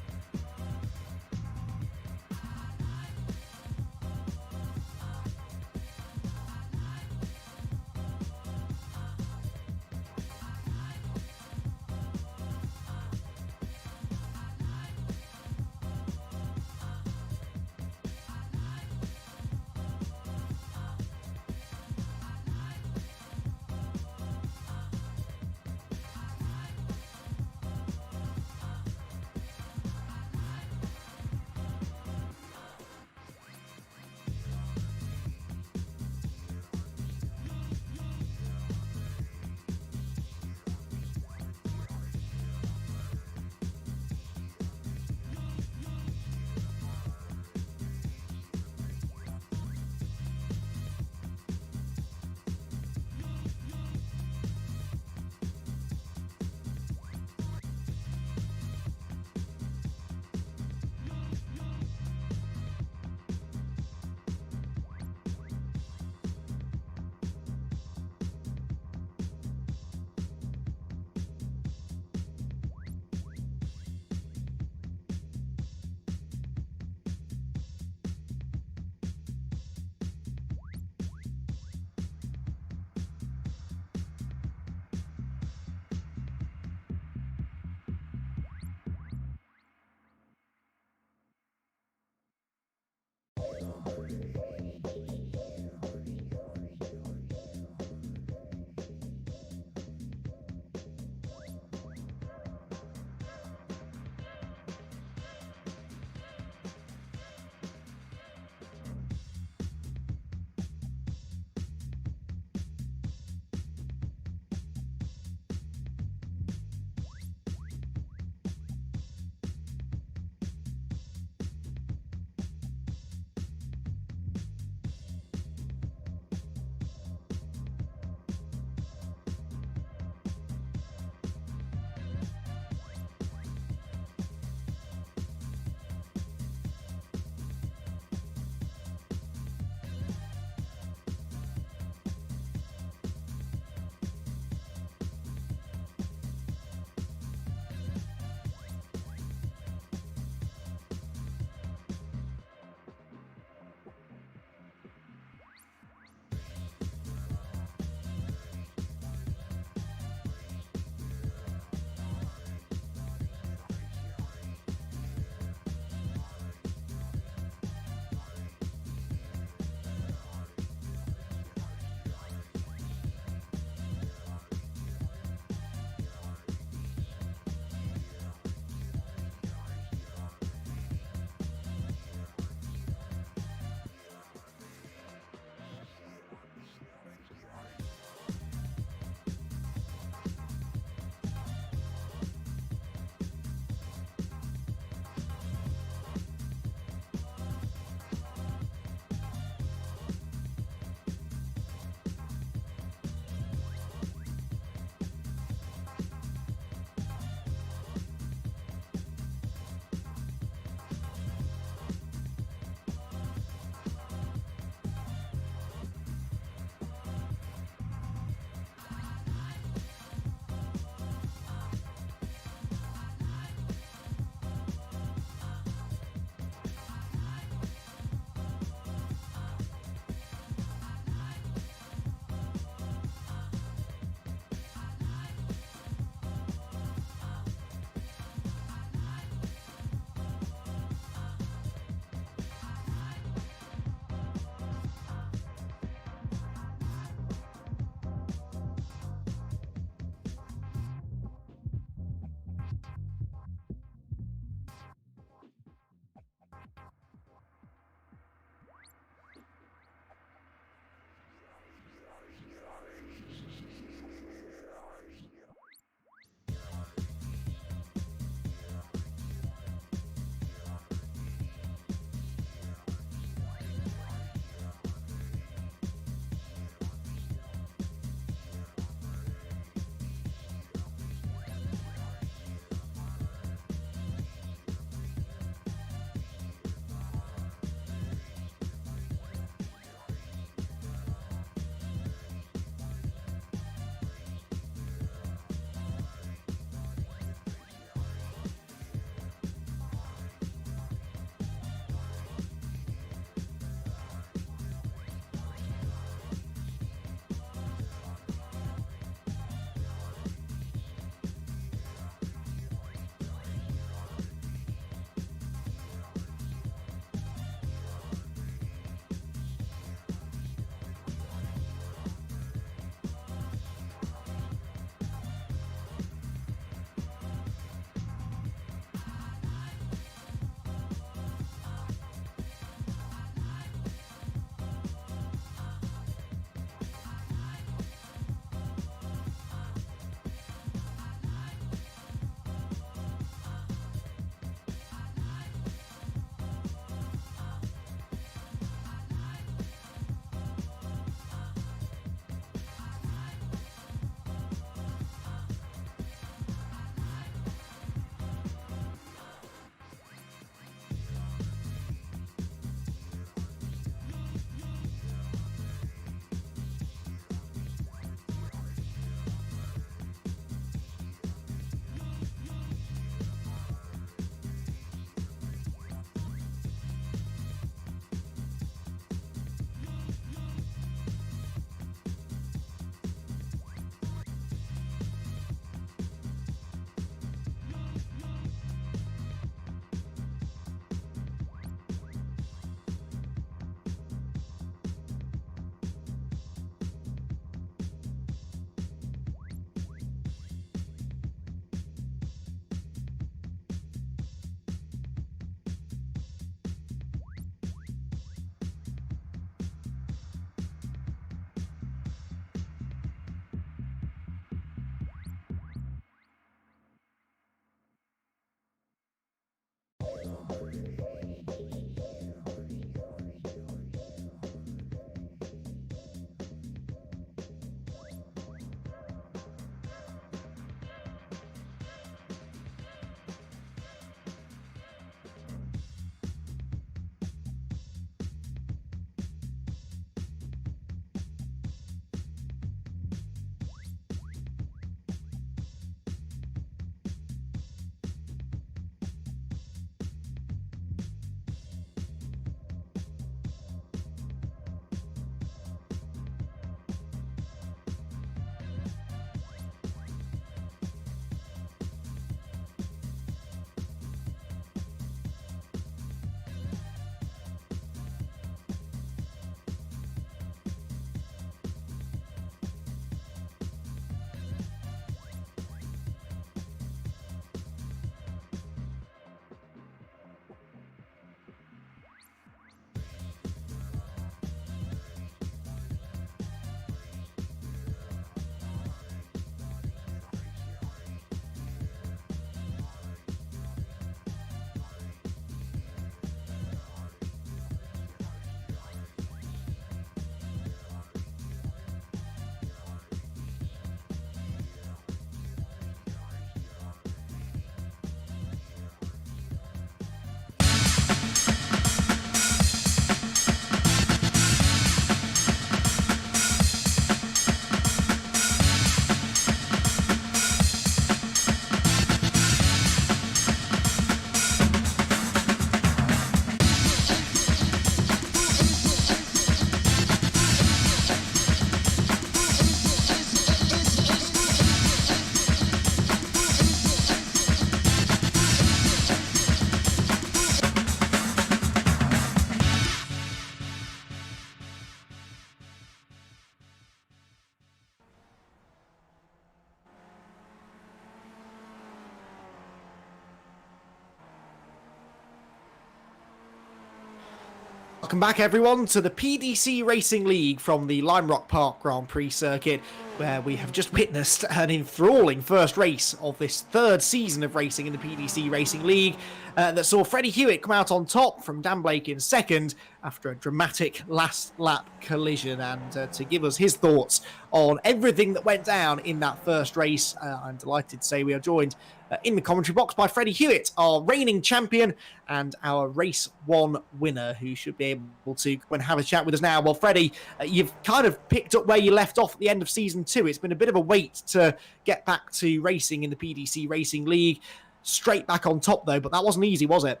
Welcome back, everyone, to the PDC Racing League from the Lime Rock Park Grand Prix circuit, where we have just witnessed an enthralling first race of this third season of racing in the PDC Racing League that saw Freddie Hewitt come out on top from Dan Blake in second after a dramatic last lap collision. And to give us his thoughts on everything that went down in that first race, I'm delighted to say we are joined in the commentary box by Freddie Hewitt, our reigning champion and our race one winner, who should be able to go and have a chat with us now. Well, Freddie, you've kind of picked up where you left off at the end of season 2. It's been a bit of a wait to get back to racing in the PDC Racing League. Straight back on top, though, but that wasn't easy, was it?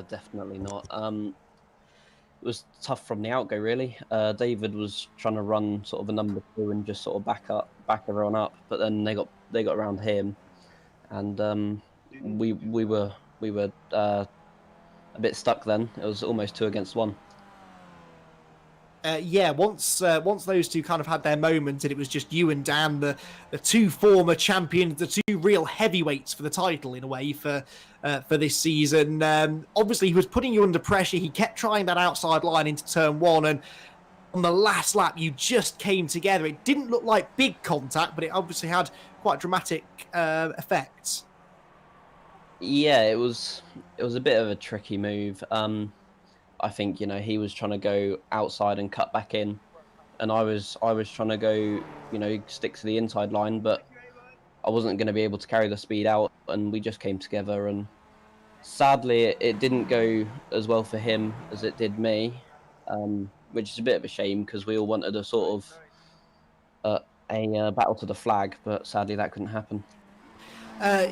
Definitely not. It was tough from the outgo, really. David was trying to run sort of a number 2 and just sort of back everyone up, but then they got around him, and we were a bit stuck then. It was almost 2 against 1. Once those two kind of had their moment, and it was just you and Dan, the two former champions, the two real heavyweights for the title in a way for this season. Obviously, he was putting you under pressure. He kept trying that outside line into turn 1, and on the last lap, you just came together. It didn't look like big contact, but it obviously had quite dramatic effects. Yeah, it was a bit of a tricky move. I think, he was trying to go outside and cut back in, and I was trying to go, stick to the inside line, but I wasn't going to be able to carry the speed out, and we just came together, and sadly it didn't go as well for him as it did me, which is a bit of a shame because we all wanted a sort of a battle to the flag, but sadly that couldn't happen.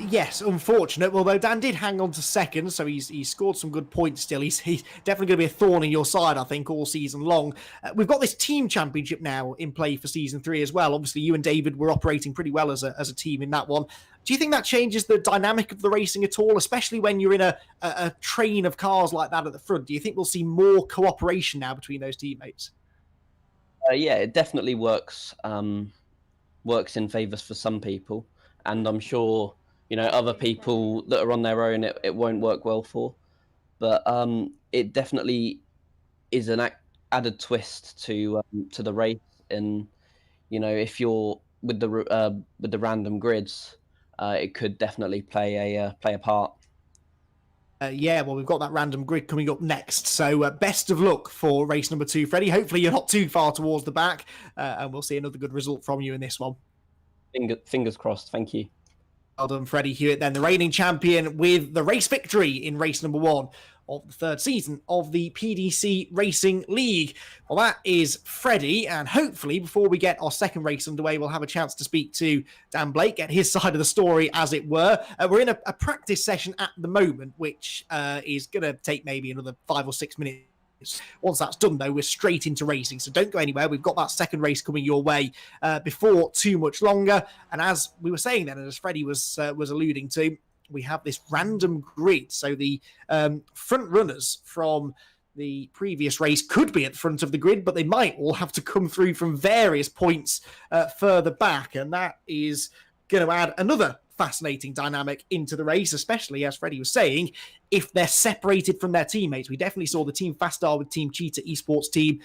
Yes, unfortunate. Although Dan did hang on to second, so he's scored some good points still. He's definitely going to be a thorn in your side, I think, all season long. We've got this team championship now in play for season 3 as well. Obviously, you and David were operating pretty well as a team in that one. Do you think that changes the dynamic of the racing at all, especially when you're in a train of cars like that at the front? Do you think we'll see more cooperation now between those teammates? Yeah, it definitely works in favours for some people, and I'm sure other people that are on their own it won't work well for, but it definitely is an added twist to the race. And if you're with the random grids, it could definitely play a part. Well, we've got that random grid coming up next. So best of luck for race number 2, Freddie. Hopefully you're not too far towards the back, and we'll see another good result from you in this one. Fingers crossed. Thank you. Well done, Freddie Hewitt, then the reigning champion with the race victory in race number 1 of the third season of the PDC Racing League. Well, that is Freddie, and hopefully before we get our second race underway, we'll have a chance to speak to Dan Blake, get his side of the story, as it were. We're in a practice session at the moment, which is going to take maybe another 5 or 6 minutes. Once that's done, though, we're straight into racing, so don't go anywhere. We've got that second race coming your way before too much longer. And as we were saying then, and as Freddie was alluding to, we have this random grid. So the front runners from the previous race could be at the front of the grid, but they might all have to come through from various points further back, and that is going to add another fascinating dynamic into the race, especially, as Freddie was saying, if they're separated from their teammates. We definitely saw the Team Fastar with Team Cheetah Esports team,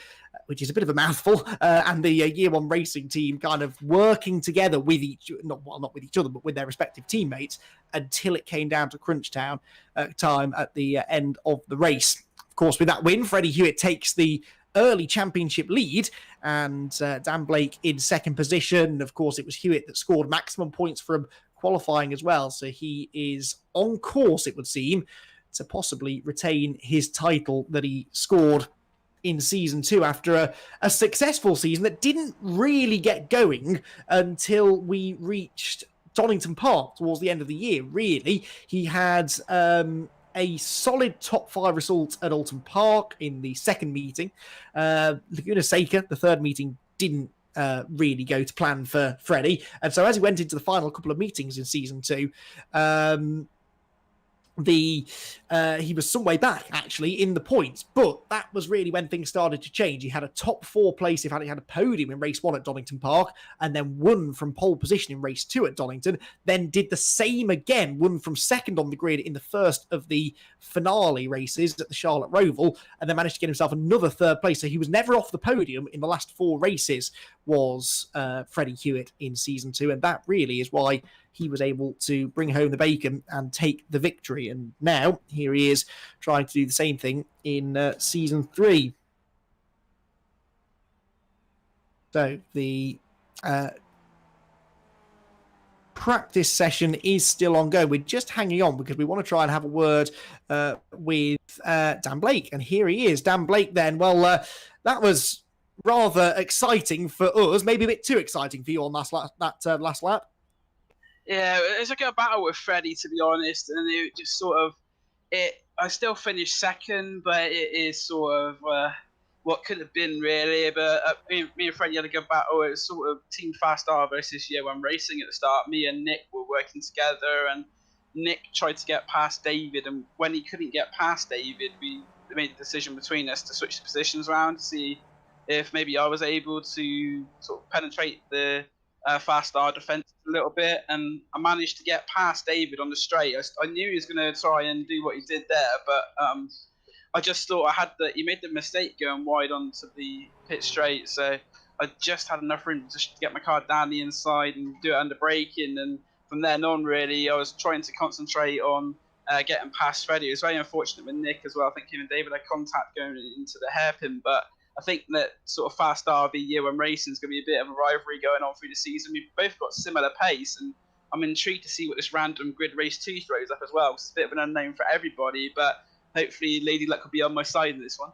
which is a bit of a mouthful, and the Year One Racing team kind of working together with not with each other, but with their respective teammates until it came down to crunch time at the end of the race. Of course, with that win, Freddie Hewitt takes the early championship lead, and Dan Blake in second position. Of course, it was Hewitt that scored maximum points from qualifying as well, so he is on course, it would seem, to possibly retain his title that he scored in season 2 after a successful season that didn't really get going until we reached Donington Park towards the end of the year. Really, he had a solid top 5 result at Alton Park in the second meeting. Laguna Seca, the third meeting, didn't really go to plan for Freddie. And so as he went into the final couple of meetings in season 2, he was some way back actually in the points, but that was really when things started to change. He had a top 4 place. He had a podium in race 1 at Donington Park, and then won from pole position in race 2 at Donington. Then did the same again, won from second on the grid in the first of the finale races at the Charlotte Roval, and then managed to get himself another 3rd place. So he was never off the podium in the last 4 races. Was Freddie Hewitt in season 2, and that really is why he was able to bring home the bacon and take the victory. And now here he is trying to do the same thing in season 3. So the practice session is still ongoing. We're just hanging on because we want to try and have a word with Dan Blake. And here he is. Dan Blake then. Well, that was rather exciting for us, maybe a bit too exciting for you on last lap. Yeah, it was like a battle with Freddie, to be honest, and it just sort of I still finished second, but it is sort of what could have been really. But me and Freddie had a good battle. It was sort of Team Fast R versus Year One Racing at the start. Me and Nick were working together, and Nick tried to get past David, and when he couldn't get past David, we made the decision between us to switch the positions around to see if maybe I was able to sort of penetrate the Fast R defence a little bit, and I managed to get past David on the straight. I knew he was going to try and do what he did there, but I just thought he made the mistake going wide onto the pit straight, so I just had enough room to get my car down the inside and do it under braking, and from then on really I was trying to concentrate on getting past Freddie. It was very unfortunate with Nick as well. I think him and David had contact going into the hairpin, but I think that sort of Fast RV Year One Racing is going to be a bit of a rivalry going on through the season. We've both got similar pace, and I'm intrigued to see what this random grid race 2 throws up as well, because it's a bit of an unknown for everybody, but hopefully Lady Luck will be on my side in this one.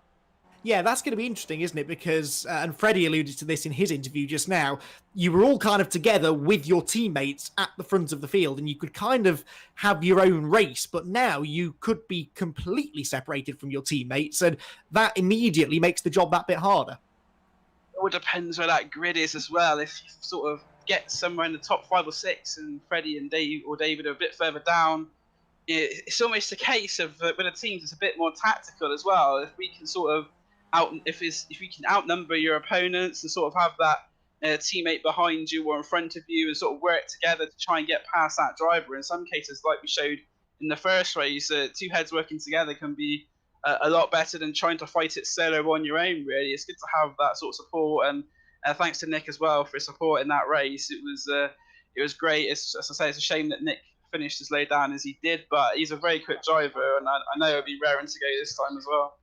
Yeah, that's going to be interesting, isn't it? Because, and Freddie alluded to this in his interview just now, you were all kind of together with your teammates at the front of the field, and you could kind of have your own race, but now you could be completely separated from your teammates, and that immediately makes the job that bit harder. It all depends where that grid is as well. If you sort of get somewhere in the top 5 or 6, and Freddie and David are a bit further down, it's almost a case of with the teams it's a bit more tactical as well. If we can sort of if we can outnumber your opponents and sort of have that teammate behind you or in front of you and sort of work together to try and get past that driver. In some cases, like we showed in the first race, 2 heads working together can be a lot better than trying to fight it solo on your own, really. It's good to have that sort of support, and thanks to Nick as well for his support in that race. It was great. As I say, it's a shame that Nick finished as low down as he did, but he's a very quick driver, and I know it'll be raring to go this time as well.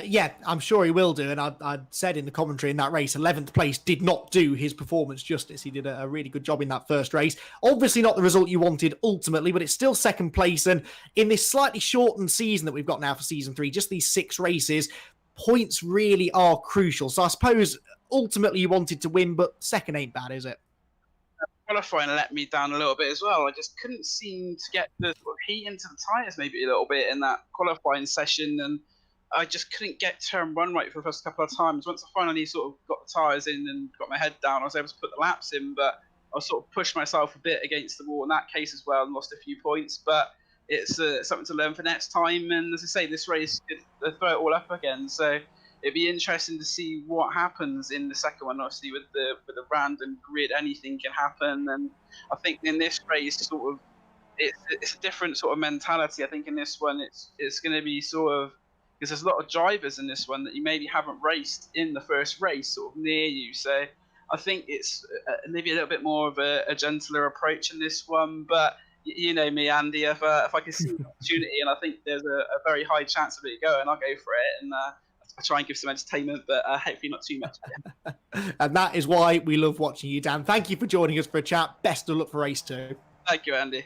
Yeah, I'm sure he will do. And I said in the commentary in that race, 11th place did not do his performance justice. He did a really good job in that first race. Obviously not the result you wanted ultimately, but it's still second place. And in this slightly shortened season that we've got now for season 3, just these 6 races, points really are crucial. So I suppose ultimately you wanted to win, but second ain't bad, is it? Qualifying let me down a little bit as well. I just couldn't seem to get the heat into the tyres maybe a little bit in that qualifying session, and I just couldn't get turn one right for the first couple of times. Once I finally sort of got the tyres in and got my head down, I was able to put the laps in, but I sort of pushed myself a bit against the wall in that case as well and lost a few points. But it's something to learn for next time. And as I say, this race could throw it all up again. So it'd be interesting to see what happens in the second one. Obviously, with the random grid, anything can happen. And I think in this race, sort of, it's a different sort of mentality. I think in this one, it's going to be sort of, because there's a lot of drivers in this one that you maybe haven't raced in the first race sort of near you. So I think it's maybe a little bit more of a gentler approach in this one. But you know me, Andy, if I can see an opportunity and I think there's a very high chance of it going, I'll go for it. And I try and give some entertainment, but hopefully not too much. And that is why we love watching you, Dan. Thank you for joining us for a chat. Best of luck for race 2. Thank you, Andy.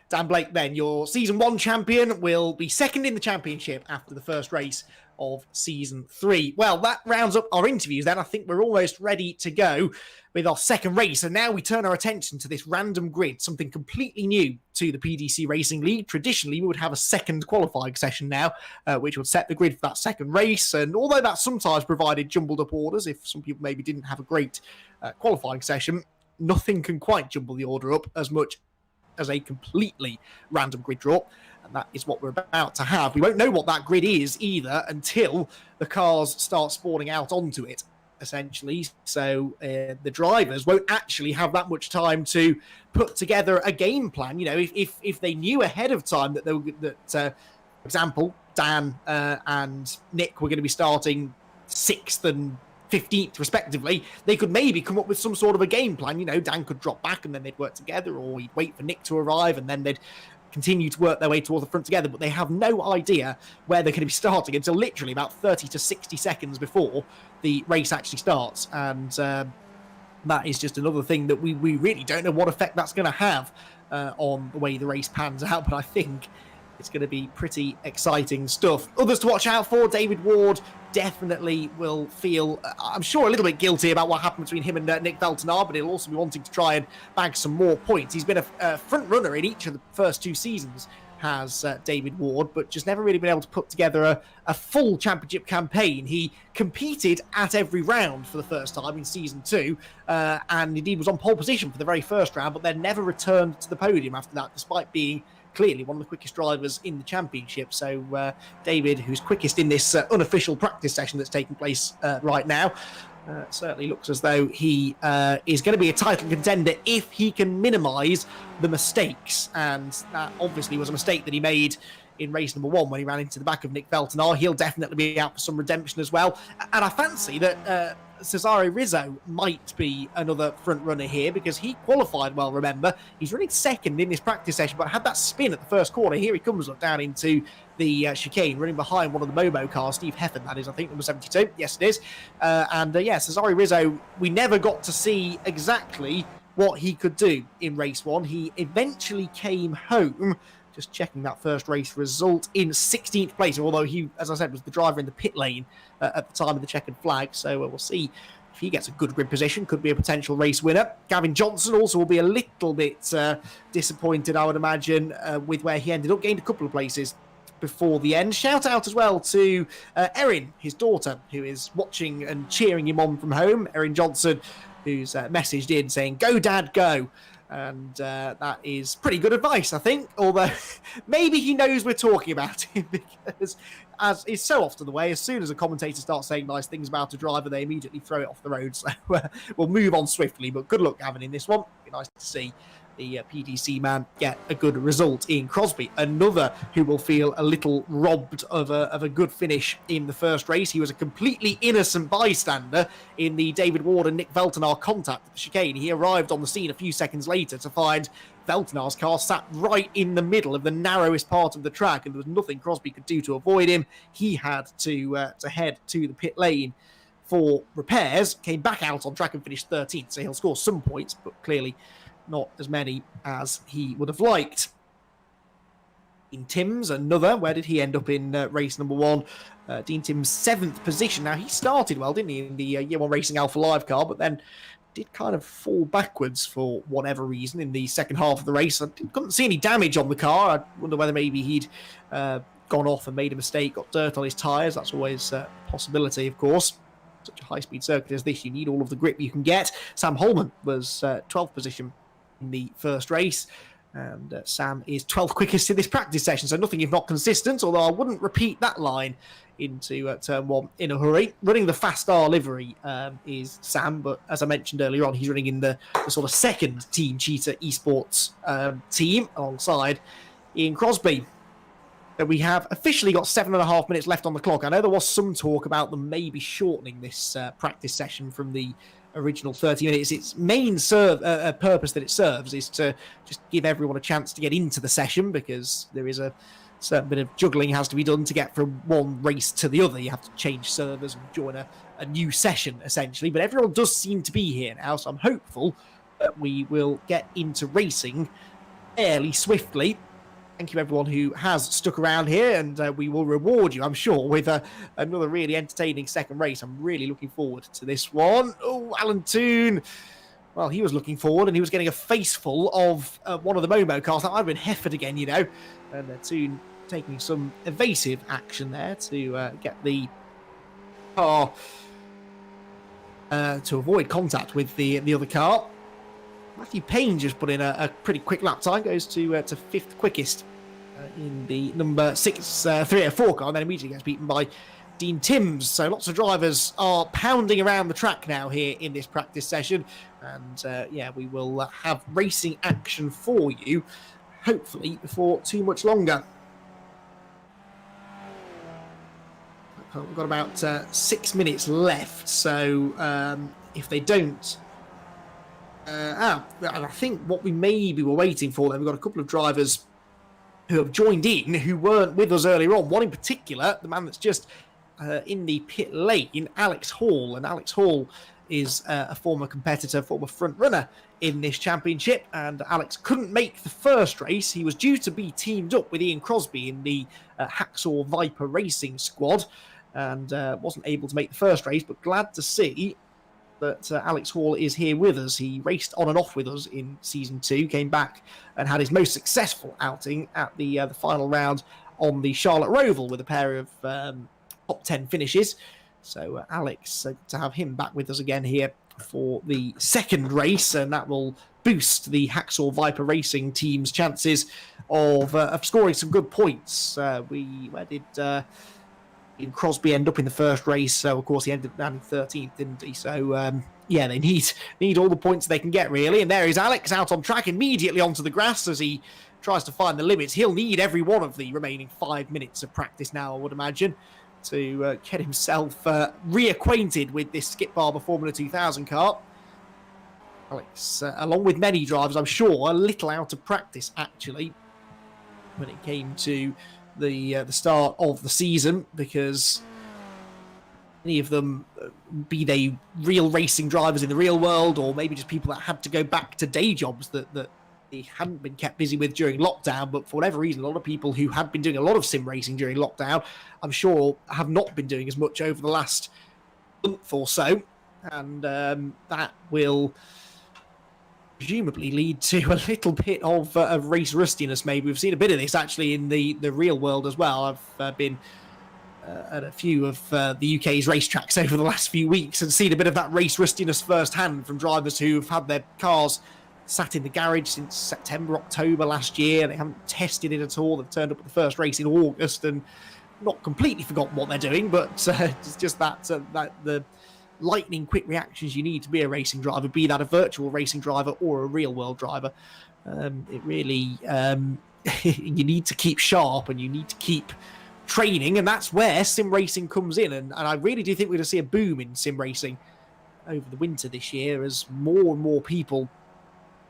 Dan Blake, then, your Season 1 champion, will be second in the championship after the first race of Season 3. Well, that rounds up our interviews then. I think we're almost ready to go with our second race. And now we turn our attention to this random grid, something completely new to the PDC Racing League. Traditionally, we would have a second qualifying session now, which would set the grid for that second race. And although that sometimes provided jumbled up orders, if some people maybe didn't have a great qualifying session, nothing can quite jumble the order up as much as a completely random grid draw. And that is what we're about to have. We won't know what that grid is either until the cars start spawning out onto it, essentially. So the drivers won't actually have that much time to put together a game plan. You know, if they knew ahead of time that for example, Dan and Nick were going to be starting 6th and 15th respectively, they could maybe come up with some sort of a game plan. You know, Dan could drop back and then they'd work together, or he'd wait for Nick to arrive and then they'd continue to work their way towards the front together. But they have no idea where they're going to be starting until literally about 30 to 60 seconds before the race actually starts. And that is just another thing that we really don't know what effect that's going to have on the way the race pans out. But I think it's going to be pretty exciting stuff. Others to watch out for: David Ward definitely will feel, I'm sure, a little bit guilty about what happened between him and Nick Veltenar, but he'll also be wanting to try and bag some more points. He's been a front runner in each of the first 2 seasons, has David Ward, but just never really been able to put together a full championship campaign. He competed at every round for the first time in season 2, and indeed was on pole position for the very first round, but then never returned to the podium after that, despite being clearly one of the quickest drivers in the championship. So David, who's quickest in this unofficial practice session that's taking place right now, certainly looks as though he is going to be a title contender if he can minimise the mistakes. And that obviously was a mistake that he made in race number 1 when he ran into the back of Nick Veltenar. He'll definitely be out for some redemption as well. And I fancy that Cesaro Rizzo might be another front runner here, because he qualified well, remember. He's running 2nd in this practice session, but had that spin at the first corner. Here he comes up down into the chicane, running behind one of the Momo cars, Steve Heffen, that is, I think, number 72. Yes, it is. Cesaro Rizzo, we never got to see exactly what he could do in race 1. He eventually came home, just checking that first race result, in 16th place, although he, as I said, was the driver in the pit lane at the time of the checkered flag. So we'll see if he gets a good grid position, could be a potential race winner. Gavin Johnson also will be a little bit disappointed, I would imagine, with where he ended up. Gained a couple of places before the end. Shout out as well to Erin, his daughter, who is watching and cheering him on from home. Erin Johnson, who's messaged in saying, "Go, Dad, go." And that is pretty good advice, I think, although maybe he knows we're talking about him, because, as is so often the way, as soon as a commentator starts saying nice things about a driver, they immediately throw it off the road. So we'll move on swiftly, but good luck, Gavin, in this one. It'd be nice to see the PDC man get a good result in Crosby. Another who will feel a little robbed of a good finish in the first race. He was a completely innocent bystander in the David Ward and Nick Veltenar contact at the chicane. He arrived on the scene a few seconds later to find Veltenar's car sat right in the middle of the narrowest part of the track, and there was nothing Crosby could do to avoid him. He had to head to the pit lane for repairs, came back out on track and finished 13th, so he'll score some points, but clearly not as many as he would have liked. Dean Timms, another. Where did he end up in race number 1? Dean Timms, 7th position. Now, he started well, didn't he, in the Year 1 Racing Alpha Live car, but then did kind of fall backwards for whatever reason in the second half of the race. I couldn't see any damage on the car. I wonder whether maybe he'd gone off and made a mistake, got dirt on his tyres. That's always a possibility, of course. Such a high-speed circuit as this, you need all of the grip you can get. Sam Holman was 12th position in the first race, and Sam is 12th quickest in this practice session, so nothing if not consistent, although I wouldn't repeat that line into turn 1 in a hurry. Running the Fast R livery is Sam, but as I mentioned earlier on, he's running in the sort of second Team Cheetah Esports team alongside Ian Crosby. We have officially got 7.5 minutes left on the clock. I know there was some talk about them maybe shortening this practice session from the original 30 minutes. Its main purpose that it serves is to just give everyone a chance to get into the session, because there is a certain bit of juggling has to be done to get from one race to the other. You have to change servers and join a new session, essentially. But everyone does seem to be here now, so I'm hopeful that we will get into racing fairly swiftly. Thank you, everyone who has stuck around here, and we will reward you, I'm sure, with another really entertaining second race. I'm really looking forward to this one. Oh, Alan Toon. Well, he was looking forward, and he was getting a face full of one of the Momo cars. That might have been Hefford again, you know. And Toon taking some evasive action there to get the car to avoid contact with the other car. Matthew Payne just put in a pretty quick lap time, goes to fifth quickest in the number 304 car, and then immediately gets beaten by Dean Timms. So lots of drivers are pounding around the track now here in this practice session, and we will have racing action for you, hopefully before too much longer. We've got about 6 minutes left, so if they don't... I think what we maybe were waiting for, then we've got a couple of drivers who have joined in who weren't with us earlier on. One in particular, the man that's just in the pit lane, Alex Hall. And Alex Hall is a former competitor, former front runner in this championship. And Alex couldn't make the first race. He was due to be teamed up with Ian Crosby in the Hacksaw Viper Racing squad, and wasn't able to make the first race, but glad to see that Alex Hall is here with us. He raced on and off with us in Season 2, came back and had his most successful outing at the final round on the Charlotte Roval with a pair of top 10 finishes. So Alex, to have him back with us again here for the second race, and that will boost the Hacksaw Viper Racing team's chances of scoring some good points. Where did Crosby end up in the first race? So of course he ended up down in 13th, didn't he? So they need all the points they can get, really. And there is Alex out on track immediately onto the grass as he tries to find the limits. He'll need every one of the remaining 5 minutes of practice now, I would imagine, to get himself reacquainted with this Skip Barber Formula 2000 car. Alex, along with many drivers, I'm sure, a little out of practice actually when it came to the start of the season, because any of them, be they real racing drivers in the real world, or maybe just people that had to go back to day jobs that they hadn't been kept busy with during lockdown, but for whatever reason, a lot of people who had been doing a lot of sim racing during lockdown, I'm sure, have not been doing as much over the last month or so, and that will presumably lead to a little bit of race rustiness. Maybe we've seen a bit of this actually in the real world as well. I've been at a few of the UK's racetracks over the last few weeks and seen a bit of that race rustiness firsthand from drivers who've had their cars sat in the garage since September, October last year. They haven't tested it at all. They've turned up at the first race in August and not completely forgotten what they're doing, but it's just that the lightning quick reactions you need to be a racing driver, be that a virtual racing driver or a real world driver. It really you need to keep sharp and you need to keep training, and that's where sim racing comes in. And I really do think we're going to see a boom in sim racing over the winter this year, as more and more people,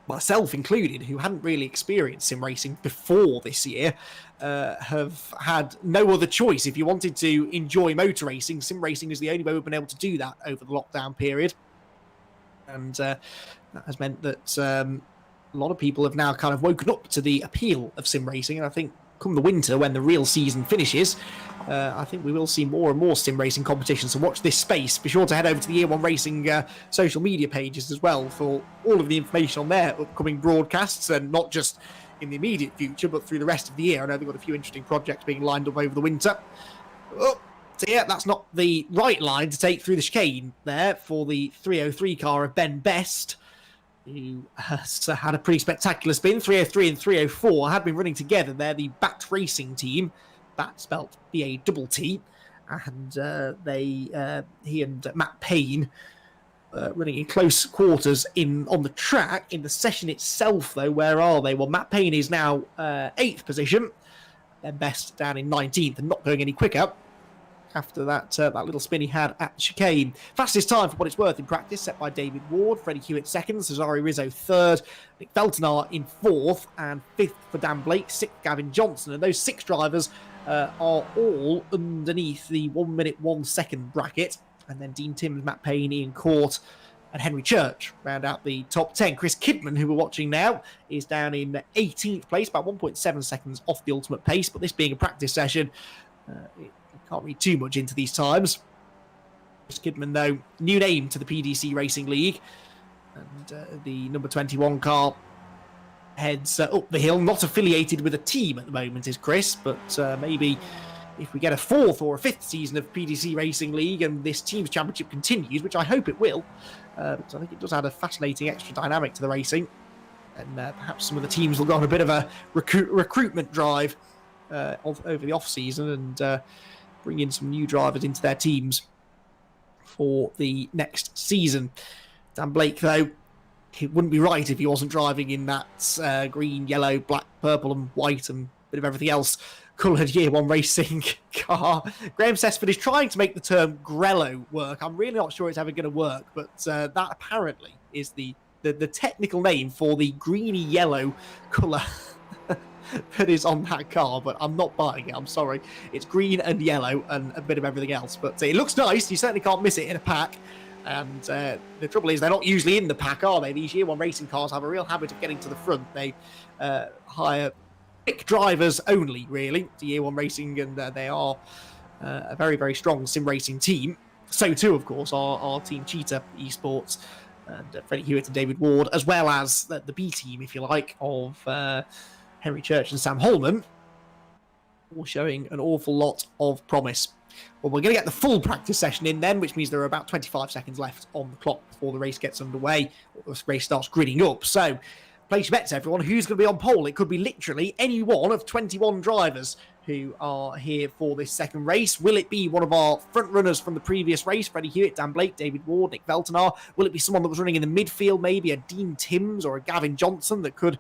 myself included, who hadn't really experienced sim racing before this year, have had no other choice. If you wanted to enjoy motor racing, sim racing is the only way we've been able to do that over the lockdown period. And that has meant that a lot of people have now kind of woken up to the appeal of sim racing. And I think come the winter, when the real season finishes, I think we will see more and more sim racing competitions. So watch this space. Be sure to head over to the Year One Racing social media pages as well for all of the information on their upcoming broadcasts, and not just in the immediate future, but through the rest of the year. I know they've got a few interesting projects being lined up over the winter. Oh, so yeah, that's not the right line to take through the chicane there for the 303 car of Ben Best, who has had a pretty spectacular spin. 303 and 304 had been running together. They're the Bat Racing team. Bat spelt B-A-T-T. And he and Matt Payne running in close quarters on the track. In the session itself, though, where are they? Well, Matt Payne is now 8th position. Ben Best down in 19th and not going any quicker after that little spin he had at Chicane. Fastest time, for what it's worth, in practice, set by David Ward. Freddie Hewitt 2nd, Cesaro Rizzo 3rd, Nick Feltenaar in 4th, and 5th for Dan Blake, 6th Gavin Johnson. And those 6 drivers are all underneath the 1 minute 1 second bracket. And then Dean Timms, Matt Payne, Ian Court, and Henry Church round out the top 10. Chris Kidman, who we're watching now, is down in 18th place, about 1.7 seconds off the ultimate pace. But this being a practice session, you can't read too much into these times. Chris Kidman, though, new name to the PDC Racing League. And the number 21 car heads up the hill. Not affiliated with a team at the moment is Chris, but maybe if we get a fourth or a fifth season of PDC Racing League and this team's championship continues, which I hope it will, because I think it does add a fascinating extra dynamic to the racing, and perhaps some of the teams will go on a bit of a recruitment drive over the off-season and bring in some new drivers into their teams for the next season. Dan Blake, though, it wouldn't be right if he wasn't driving in that green, yellow, black, purple and white and a bit of everything else coloured Year 1 racing car. Graham Sesford is trying to make the term Grello work. I'm really not sure it's ever going to work, but that apparently is the technical name for the greeny yellow colour that is on that car, but I'm not buying it. I'm sorry. It's green and yellow and a bit of everything else, but it looks nice. You certainly can't miss it in a pack. And the trouble is, they're not usually in the pack, are they? These Year 1 racing cars have a real habit of getting to the front. They hire quick drivers only, really, to Year 1 racing, and they are a very, very strong sim racing team. So too, of course, our team Cheetah Esports and Freddie Hewitt and David Ward, as well as the B team, if you like, of Henry Church and Sam Holman, all showing an awful lot of promise. Well, we're going to get the full practice session in then, which means there are about 25 seconds left on the clock before the race gets underway, or the race starts gridding up. So, place your bets, everyone. Who's going to be on pole? It could be literally any one of 21 drivers who are here for this second race. Will it be one of our front runners from the previous race, Freddie Hewitt, Dan Blake, David Ward, Nick Veltenar? Will it be someone that was running in the midfield, maybe a Dean Timms or a Gavin Johnson that could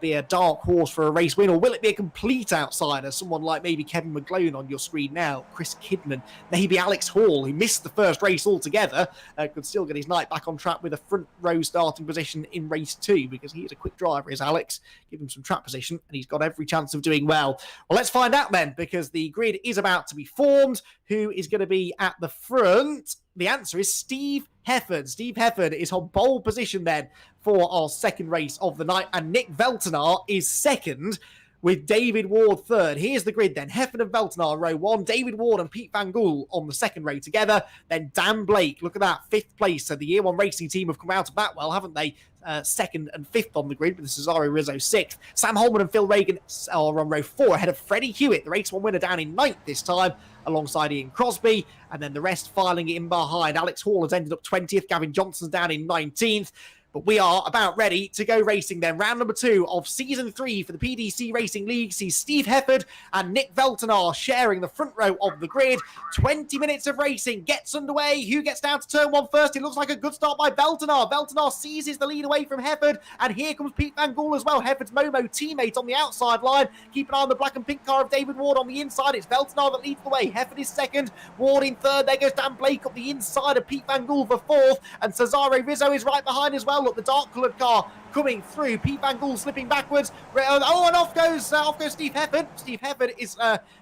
be a dark horse for a race win? Or will it be a complete outsider, someone like maybe Kevin McGlone on your screen now, Chris Kidman, maybe Alex Hall, who missed the first race altogether, could still get his night back on track with a front row starting position in race 2, because he is a quick driver, is Alex. Give him some track position and he's got every chance of doing well. Well, let's find out then, because the grid is about to be formed. Who is going to be at the front? The answer is Steve Hefford. Steve Hefford is on pole position then for our second race of the night, and Nick Veltenar is second, with David Ward third. Here's the grid then. Hefford and Veltenar, row 1. David Ward and Pete Van Gool on the second row together. Then Dan Blake, look at that, 5th place. So the Year 1 racing team have come out of that well, haven't they? 2nd and 5th on the grid, with Cesaro Rizzo 6th. Sam Holman and Phil Reagan are on row 4 ahead of Freddie Hewitt, the race 1 winner, down in 9th this time, alongside Ian Crosby, and then the rest filing in behind. Alex Hall has ended up 20th, Gavin Johnson's down in 19th. But we are about ready to go racing then. Round number 2 of Season 3 for the PDC Racing League sees Steve Hefford and Nick Veltenar sharing the front row of the grid. 20 minutes of racing gets underway. Who gets down to turn 1 first? It looks like a good start by Veltenar. Veltenar seizes the lead away from Hefford, and here comes Pete Van Gool as well. Hefford's Momo teammate on the outside line. Keep an eye on the black and pink car of David Ward on the inside. It's Veltenar that leads the way. Hefford is second, Ward in third. There goes Dan Blake up the inside of Pete Van Gool for fourth, and Cesaro Rizzo is right behind as well. Look, the dark coloured car coming through. Pete Van Gool slipping backwards. Oh, and off goes Steve Hefford. Steve Hefford is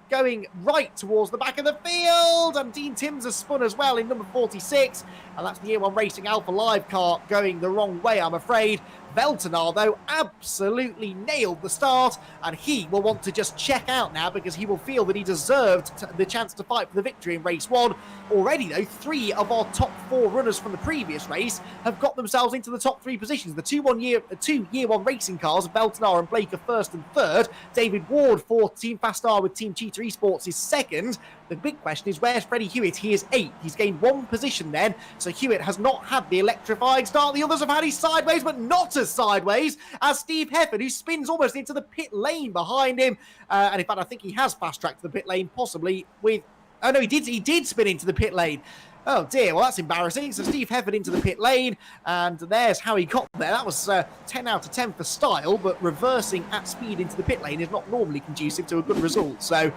going right towards the back of the field, and Dean Timms has spun as well in number 46, and that's the Year 1 Racing Alpha Live car going the wrong way, I'm afraid. Veltenar, though, absolutely nailed the start, and he will want to just check out now because he will feel that he deserved the chance to fight for the victory in race 1. Already, though, 3 of our top 4 runners from the previous race have got themselves into the top 3 positions. The 2 Year 1 racing cars, Veltenar and Blake, are first and third. David Ward for Team Fast R with Team Cheetah Esports is second. The big question is, where's Freddie Hewitt? He is 8th. He's gained 1 position then, so Hewitt has not had the electrifying start. The others have had his sideways, but not as sideways as Steve Hefford, who spins almost into the pit lane behind him. And in fact, I think he has fast-tracked to the pit lane, possibly with... Oh, no, he did spin into the pit lane. Oh, dear. Well, that's embarrassing. So Steve Hefford into the pit lane, and there's how he got there. That was 10 out of 10 for style, but reversing at speed into the pit lane is not normally conducive to a good result. So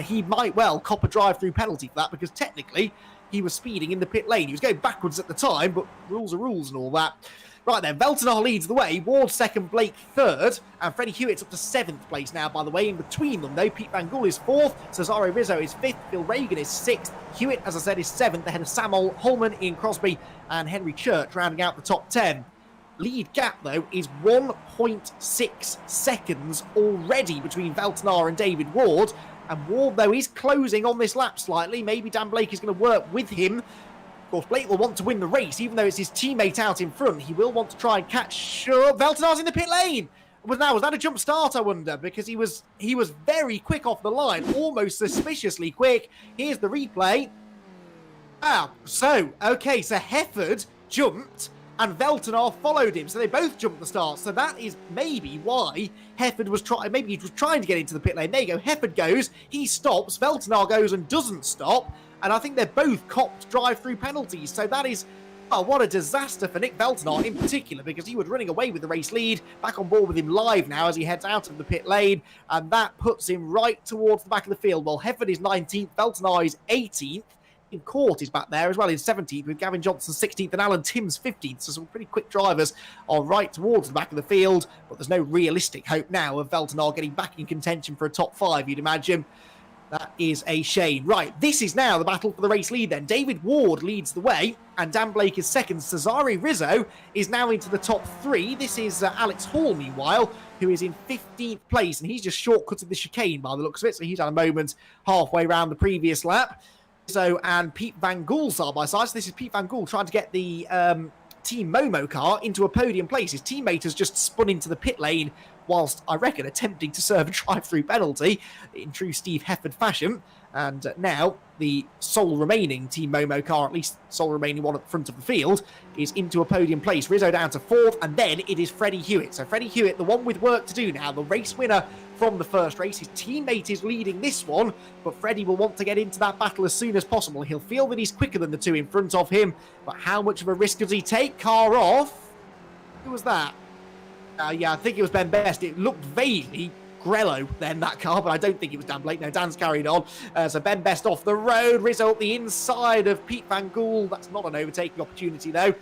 he might well cop a drive-through penalty for that, because technically he was speeding in the pit lane. He was going backwards at the time, but rules are rules and all that. Right then, Veltenar leads the way, Ward second, Blake third, and Freddie Hewitt's up to 7th place now, by the way. In between them, though, Pete Van Gool is 4th, Cesaro Rizzo is 5th, Phil Reagan is 6th, Hewitt, as I said, is 7th, ahead of Sam Holman, Ian Crosby, and Henry Church, rounding out the top 10. Lead gap, though, is 1.6 seconds already between Veltenar and David Ward, and Ward, though, is closing on this lap slightly. Maybe Dan Blake is going to work with him. Of course, Blake will want to win the race, even though it's his teammate out in front. He will want to try and catch... Sure, Veltenar's in the pit lane. was that a jump start, I wonder? Because he was very quick off the line, almost suspiciously quick. Here's the replay. Ah, so Hefford jumped and Veltnar followed him. So they both jumped the start. So that is maybe why Hefford was trying. Maybe he was trying to get into the pit lane. There you go. Hefford goes. He stops. Veltnar goes and doesn't stop. And I think they're both copped drive-through penalties. So that is... Oh, what a disaster for Nick Veltnar in particular, because he was running away with the race lead. Back on board with him live now as he heads out of the pit lane. And that puts him right towards the back of the field. Well, Hefford is 19th. Veltnar is 18th. In Court is back there as well in 17th, with Gavin Johnson 16th and Alan Timms 15th. So some pretty quick drivers are right towards the back of the field, but there's no realistic hope now of Veltnar getting back in contention for a top 5, you'd imagine. That is a shame. Right, this is now the battle for the race lead then. David Ward leads the way, and Dan Blake is second. Cesaro Rizzo is now into the top 3. This is Alex Hall, meanwhile, who is in 15th place, and he's just shortcutted the chicane by the looks of it, so he's had a moment halfway around the previous lap. Rizzo and Pete Van Gool side by side. So this is Pete Van Gool trying to get the Team Momo car into a podium place. His teammate has just spun into the pit lane whilst, I reckon, attempting to serve a drive-through penalty in true Steve Hefford fashion. And now the sole remaining Team Momo car, at least sole remaining one at the front of the field, is into a podium place. Rizzo down to 4th, and then it is Freddie Hewitt. So Freddie Hewitt, the one with work to do now, the race winner from the first race. His teammate is leading this one, but Freddie will want to get into that battle as soon as possible. He'll feel that he's quicker than the two in front of him, but how much of a risk does he take? Car off. Who was that? Yeah, I think it was Ben Best. It looked vaguely Grello then, that car, but I don't think it was Dan Blake. No, Dan's carried on. So Ben Best off the road. Rizzo up the inside of Pete Van Gool. That's not an overtaking opportunity, though.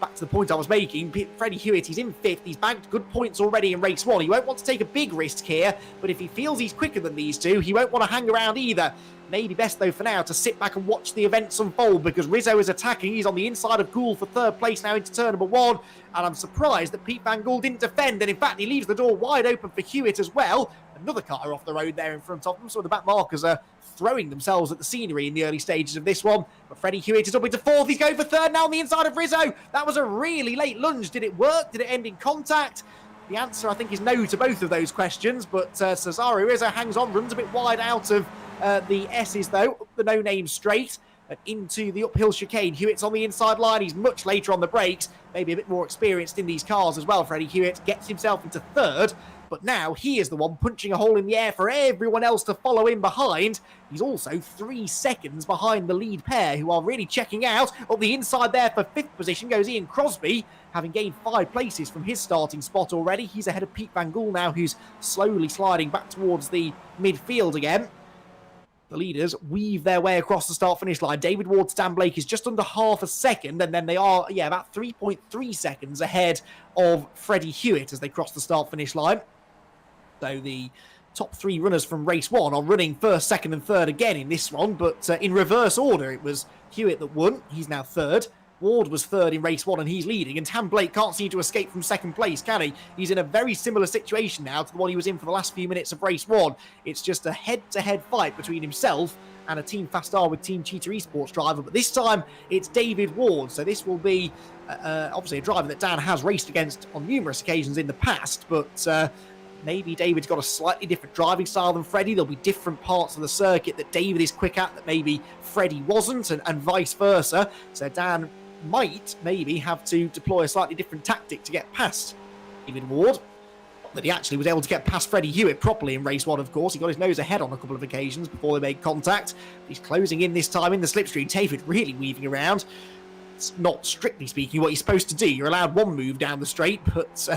Back to the point I was making, Freddie Hewitt, he's in 5th. He's banked good points already in race 1. He won't want to take a big risk here, but if he feels he's quicker than these two, he won't want to hang around either. Maybe best, though, for now to sit back and watch the events unfold, because Rizzo is attacking. He's on the inside of Gould for 3rd place now into turn number 1, and I'm surprised that Pete Van Gool didn't defend, and in fact, he leaves the door wide open for Hewitt as well. Another car off the road there in front of them, so the back markers are throwing themselves at the scenery in the early stages of this one. But Freddie Hewitt is up into 4th. He's going for 3rd now on the inside of Rizzo. That was a really late lunge. Did it work? Did it end in contact? The answer, I think, is no to both of those questions. But Cesaro Rizzo hangs on, runs a bit wide out of the S's, though, up the no-name straight and into the uphill chicane. Hewitt's on the inside line. He's much later on the brakes, maybe a bit more experienced in these cars as well. Freddie Hewitt gets himself into 3rd. But now he is the one punching a hole in the air for everyone else to follow in behind. He's also 3 seconds behind the lead pair, who are really checking out. Up the inside there for 5th position goes Ian Crosby, having gained 5 places from his starting spot already. He's ahead of Pete Van Gool now, who's slowly sliding back towards the midfield again. The leaders weave their way across the start-finish line. David Ward to Dan Blake is just under half a second, and then they are, about 3.3 seconds ahead of Freddie Hewitt as they cross the start-finish line. So the top 3 runners from race 1 are running 1st, 2nd and 3rd again in this one, but in reverse order. It was Hewitt that won. He's now 3rd. Ward was 3rd in race 1 and he's leading, and Dan Blake can't seem to escape from 2nd place, can he? He's in a very similar situation now to the one he was in for the last few minutes of race 1. It's just a head-to-head fight between himself and a Team Fast R with Team Cheetah Esports driver, but this time it's David Ward. So this will be obviously a driver that Dan has raced against on numerous occasions in the past, but maybe David's got a slightly different driving style than Freddie. There'll be different parts of the circuit that David is quick at that maybe Freddie wasn't, and vice versa. So Dan might maybe have to deploy a slightly different tactic to get past David Ward. Not that he actually was able to get past Freddie Hewitt properly in race 1, of course. He got his nose ahead on a couple of occasions before they made contact. He's closing in this time in the slipstream. David really weaving around. It's not, strictly speaking, what you're supposed to do. You're allowed one move down the straight, but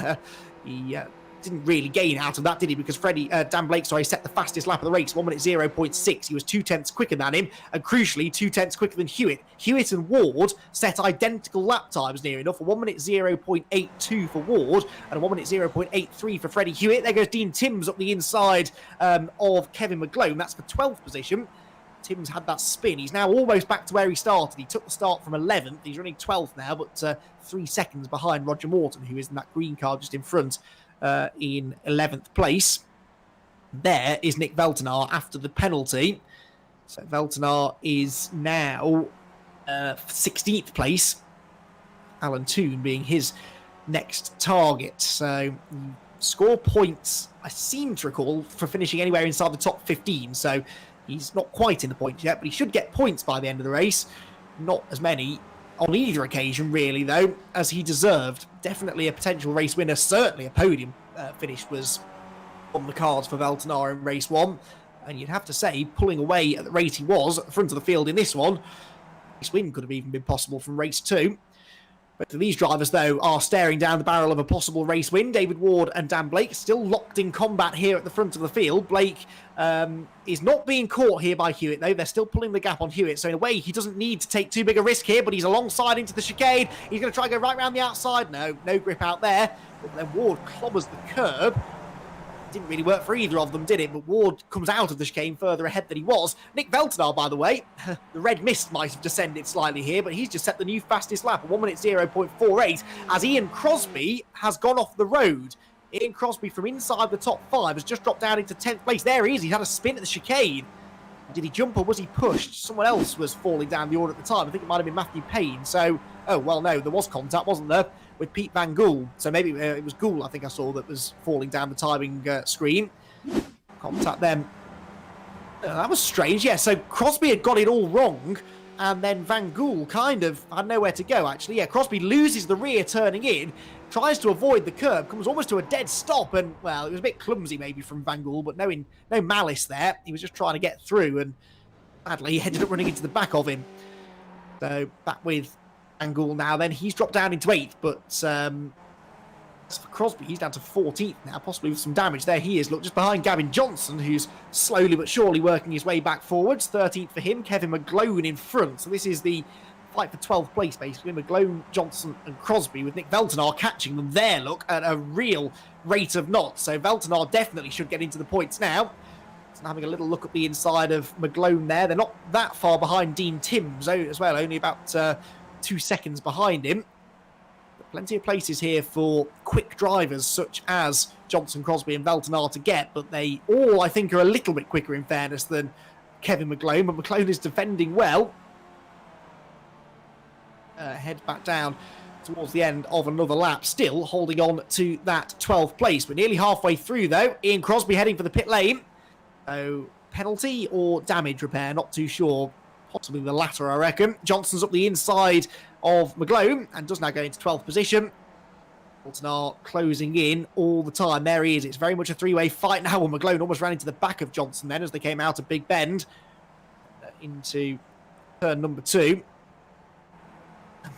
he didn't really gain out of that, did he? Because Dan Blake, set the fastest lap of the race, 1 minute 0.6. He was 2 tenths quicker than him, and crucially, 2 tenths quicker than Hewitt. Hewitt and Ward set identical lap times near enough, a 1 minute 0.82 for Ward, and a 1 minute 0.83 for Freddie Hewitt. There goes Dean Timms up the inside of Kevin McGlone. That's for 12th position. Timms had that spin. He's now almost back to where he started. He took the start from 11th. He's running 12th now, but 3 seconds behind Roger Morton, who is in that green car just in front. In 11th place. There is Nick Veltnar after the penalty. So Veltnar is now 16th place. Alan Toon being his next target. So score points, I seem to recall, for finishing anywhere inside the top 15. So he's not quite in the points yet, but he should get points by the end of the race. Not as many on either occasion, really, though, as he deserved. Definitely a potential race winner. Certainly a podium finish was on the cards for Veltner in race 1. And you'd have to say, pulling away at the rate he was at the front of the field in this one, race win could have even been possible from race 2. But these drivers, though, are staring down the barrel of a possible race win. David Ward and Dan Blake still locked in combat here at the front of the field. Blake is not being caught here by Hewitt, though. They're still pulling the gap on Hewitt. So in a way, he doesn't need to take too big a risk here, but he's alongside into the chicane. He's going to try and go right round the outside. No grip out there. But then Ward clobbers the curb. Didn't really work for either of them, did it? But Ward comes out of the chicane further ahead than he was. Nick Veltner, by the way, the red mist might have descended slightly here, but he's just set the new fastest lap, 1 minute 0.48, as Ian Crosby has gone off the road. Ian Crosby from inside the top 5 has just dropped down into 10th place. There he is. He had a spin at the chicane. Did he jump or was he pushed? Someone else was falling down the order at the time. I think it might have been Matthew Payne. So, oh, well, no, there was contact, wasn't there, with Pete Van Gool. So maybe it was Gool, I think I saw, that was falling down the timing screen. Contact them. That was strange. Yeah, so Crosby had got it all wrong, and then Van Gool kind of had nowhere to go, actually. Yeah, Crosby loses the rear turning in, tries to avoid the curb, comes almost to a dead stop, and, well, it was a bit clumsy maybe from Van Gool, but no malice there. He was just trying to get through, and sadly, he ended up running into the back of him. So, back with Van Gool now then. He's dropped down into 8th, but as for Crosby, he's down to 14th now, possibly with some damage. There he is, look, just behind Gavin Johnson, who's slowly but surely working his way back forwards. 13th for him, Kevin McGlone in front. So this is the fight for 12th place, basically. McGlone, Johnson and Crosby, with Nick Veltner catching them there, look, at a real rate of knots. So Veltner definitely should get into the points now. And having a little look at the inside of McGlone there. They're not that far behind Dean Timms as well, only about 2 seconds behind him. But plenty of places here for quick drivers such as Johnson, Crosby and Veltner to get, but they all, I think, are a little bit quicker in fairness than Kevin McGlone, but McGlone is defending well. Head back down towards the end of another lap, still holding on to that 12th place. We're nearly halfway through, though. Ian Crosby heading for the pit lane. So, penalty or damage repair, not too sure. Possibly the latter, I reckon. Johnson's up the inside of McGlone and does now go into 12th position. Veltner closing in all the time. There he is. It's very much a three-way fight now. McGlone almost ran into the back of Johnson then as they came out of Big Bend into turn number 2.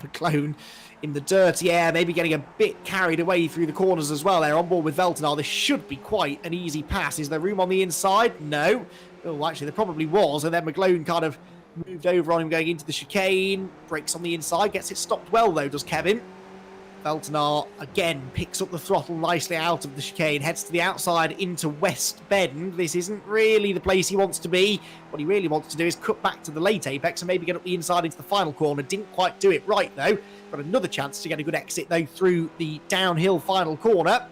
McGlone in the dirty air, maybe getting a bit carried away through the corners as well. They're on board with Veltner. This should be quite an easy pass. Is there room on the inside? No. Oh, actually, there probably was. And then McGlone kind of moved over on him going into the chicane. Brakes on the inside. Gets it stopped well, though, does Kevin. Veltner, again, picks up the throttle nicely out of the chicane. Heads to the outside into West Bend. This isn't really the place he wants to be. What he really wants to do is cut back to the late apex and maybe get up the inside into the final corner. Didn't quite do it right, though. Got another chance to get a good exit, though, through the downhill final corner.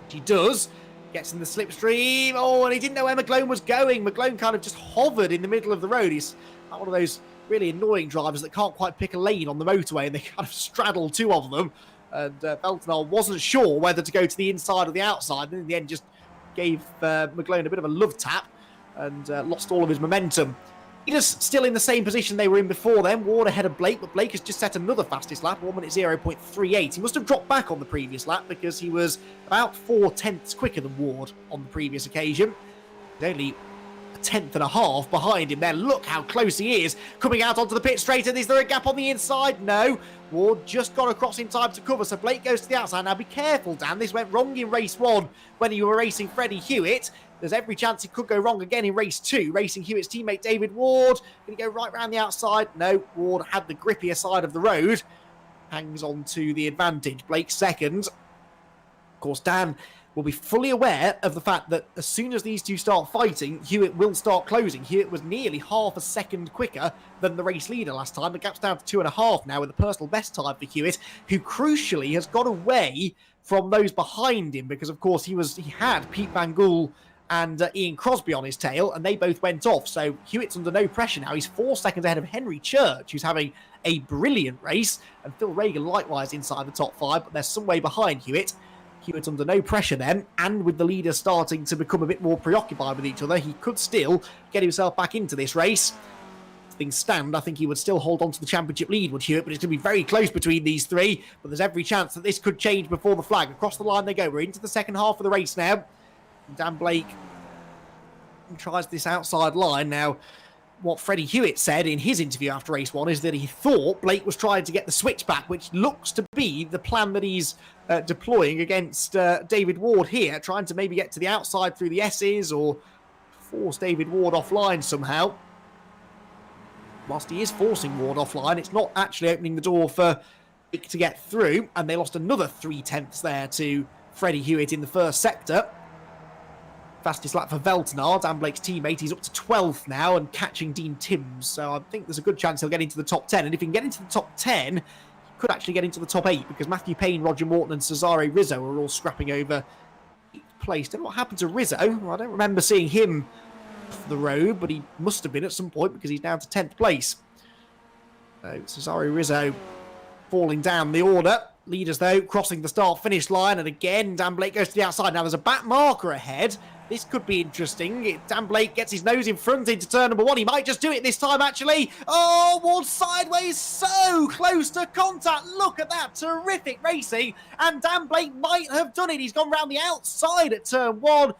He does. Gets in the slipstream. Oh, and he didn't know where McGlone was going. McGlone kind of just hovered in the middle of the road. He's not one of those really annoying drivers that can't quite pick a lane on the motorway, and they kind of straddle two of them. And Veltner wasn't sure whether to go to the inside or the outside, and in the end just gave McGlone a bit of a love tap and lost all of his momentum. He's still in the same position they were in before then. Ward ahead of Blake, but Blake has just set another fastest lap, 1 minute 0.38. He must have dropped back on the previous lap because he was about 4 tenths quicker than Ward on the previous occasion. He's only a tenth and a half behind him there. Look how close he is. Coming out onto the pit straight, and is there a gap on the inside? No. Ward just got across in time to cover, so Blake goes to the outside. Now be careful, Dan. This went wrong in race 1 when you were racing Freddie Hewitt. There's every chance it could go wrong again in race 2. Racing Hewitt's teammate David Ward. Going to go right round the outside. No, Ward had the grippier side of the road. Hangs on to the advantage. Blake second. Of course, Dan will be fully aware of the fact that as soon as these two start fighting, Hewitt will start closing. Hewitt was nearly half a second quicker than the race leader last time. The gap's down to 2.5 now with a personal best time for Hewitt, who crucially has got away from those behind him because, of course, he had Pete Van Gool and Ian Crosby on his tail, and they both went off. So Hewitt's under no pressure now. He's 4 seconds ahead of Henry Church, who's having a brilliant race, and Phil Reagan likewise inside the top 5, but they're some way behind Hewitt. Hewitt under no pressure then, and with the leaders starting to become a bit more preoccupied with each other, he could still get himself back into this race. As things stand, I think he would still hold on to the championship lead, would Hewitt, but it's going to be very close between these three, but there's every chance that this could change before the flag. Across the line they go. We're into the second half of the race now. And Dan Blake tries this outside line. Now, what Freddie Hewitt said in his interview after race 1 is that he thought Blake was trying to get the switch back, which looks to be the plan that he's deploying against David Ward here, trying to maybe get to the outside through the S's or force David Ward offline somehow. Whilst he is forcing Ward offline, it's not actually opening the door for Blake to get through, and they lost another 3/10 there to Freddie Hewitt in the first sector. Fastest lap for Veltnar, Dan Blake's teammate. He's up to 12th now and catching Dean Timms. So I think there's a good chance he'll get into the top 10. And if he can get into the top 10, he could actually get into the top 8 because Matthew Payne, Roger Morton and Cesaro Rizzo are all scrapping over 8th place. Don't know what happened to Rizzo. Well, I don't remember seeing him off the road, but he must have been at some point because he's down to 10th place. So Cesaro Rizzo falling down the order. Leaders, though, crossing the start-finish line. And again, Dan Blake goes to the outside. Now, there's a back marker ahead. This could be interesting. Dan Blake gets his nose in front into turn number 1. He might just do it this time, actually. Oh, Ward sideways, so close to contact. Look at that. Terrific racing. And Dan Blake might have done it. He's gone round the outside at turn 1.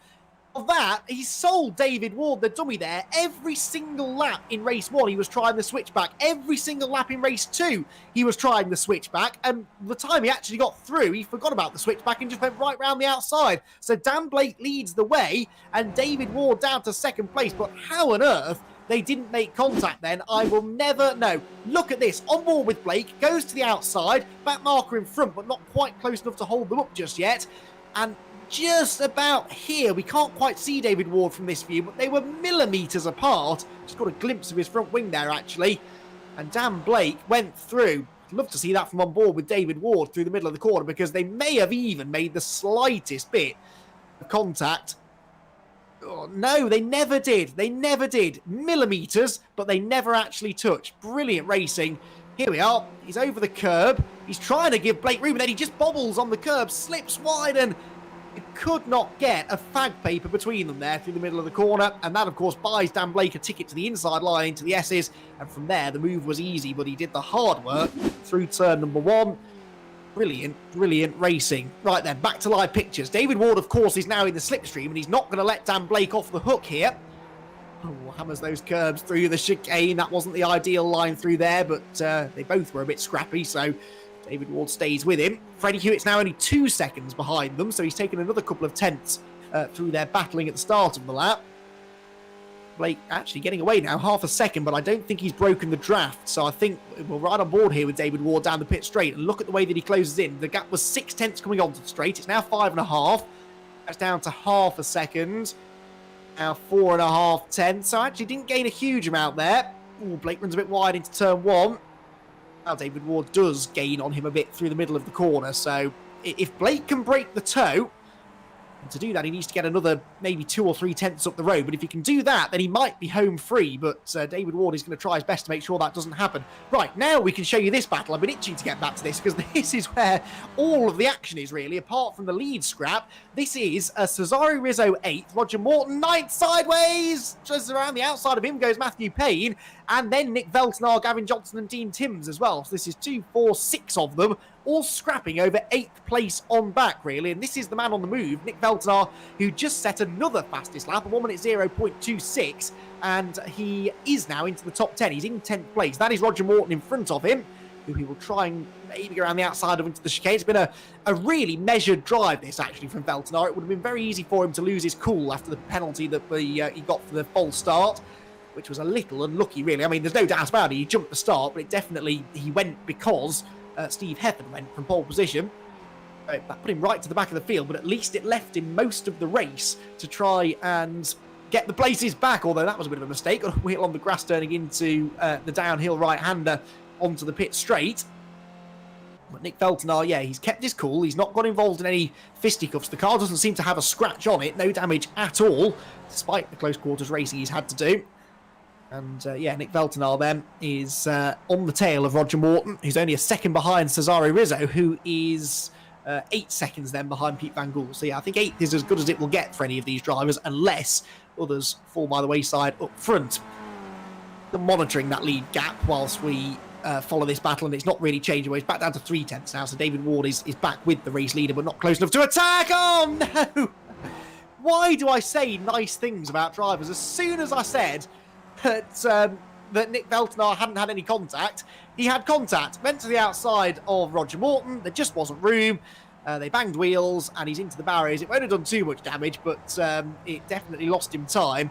Of that, he sold David Ward, the dummy there. Every single lap in race 1, he was trying the switchback. Every single lap in race 2, he was trying the switchback. And the time he actually got through, he forgot about the switchback and just went right round the outside. So Dan Blake leads the way and David Ward down to 2nd place. But how on earth they didn't make contact then, I will never know. Look at this. On board with Blake, goes to the outside. Back marker in front, but not quite close enough to hold them up just yet. And just about here, we can't quite see David Ward from this view, but they were millimetres apart. Just got a glimpse of his front wing there, actually. And Dan Blake went through. I'd love to see that from on board with David Ward through the middle of the corner, because they may have even made the slightest bit of contact. Oh, no, they never did. They never did. Millimetres, but they never actually touched. Brilliant racing. Here we are. He's over the curb. He's trying to give Blake room, and then he just bobbles on the curb, slips wide, and could not get a fag paper between them there through the middle of the corner. And that, of course, buys Dan Blake a ticket to the inside line into the S's. And from there, the move was easy, but he did the hard work through turn number 1. Brilliant, brilliant racing. Right then, back to live pictures. David Ward, of course, is now in the slipstream, and he's not going to let Dan Blake off the hook here. Oh, hammers those curbs through the chicane. That wasn't the ideal line through there, but they both were a bit scrappy, so David Ward stays with him. Freddie Hewitt's now only 2 seconds behind them, so he's taken another couple of tenths through their battling at the start of the lap. Blake actually getting away now, half a second, but I don't think he's broken the draft, so I think we're right on board here with David Ward down the pit straight. And look at the way that he closes in. The gap was 6 tenths coming onto the straight. It's now 5.5. That's down to half a second. Now 4.5 tenths. So actually didn't gain a huge amount there. Ooh, Blake runs a bit wide into turn 1. Now David Ward does gain on him a bit through the middle of the corner. So if Blake can break the toe, and to do that he needs to get another maybe 2 or 3 tenths up the road. But if he can do that, then he might be home free. But David Ward is going to try his best to make sure that doesn't happen. Right, now we can show you this battle. I've been itching to get back to this because this is where all of the action is really, apart from the lead scrap. This is Cesaro Rizzo 8th, Roger Morton 9th sideways. Just around the outside of him goes Matthew Payne. And then Nick Veltnar, Gavin Johnson and Dean Timms as well. So this is 2, 4, 6 of them, all scrapping over 8th place on back, really. And this is the man on the move, Nick Veltnar, who just set another fastest lap, a 1 minute 0.26. And he is now into the top 10. He's in 10th place. That is Roger Morton in front of him, who he will try and maybe go around the outside of into the chicane. It's been a really measured drive, this, actually, from Veltnar. It would have been very easy for him to lose his cool after the penalty that he got for the false start, which was a little unlucky, really. I mean, there's no doubt about it. He jumped the start, but he went because Steve Hefford went from pole position. That put him right to the back of the field, but at least it left him most of the race to try and get the places back, although that was a bit of a mistake. Got a wheel on the grass turning into the downhill right-hander onto the pit straight. But Nick Veltnar, yeah, he's kept his cool. He's not got involved in any fisticuffs. The car doesn't seem to have a scratch on it. No damage at all, despite the close quarters racing he's had to do. And yeah, Nick Veltnar then is on the tail of Roger Morton, who's only a second behind Cesaro Rizzo, who is 8 seconds then behind Pete Van Gool. So yeah, I think 8th is as good as it will get for any of these drivers, unless others fall by the wayside up front. They're monitoring that lead gap whilst we follow this battle, and it's not really changing. It's back down to 3/10 now, so David Ward is back with the race leader, but not close enough to attack. Oh no! Why do I say nice things about drivers? As soon as I said that Nick Veltner hadn't had any contact, he had contact, went to the outside of Roger Morton, there just wasn't room, they banged wheels, and he's into the barriers. It won't have done too much damage, but it definitely lost him time.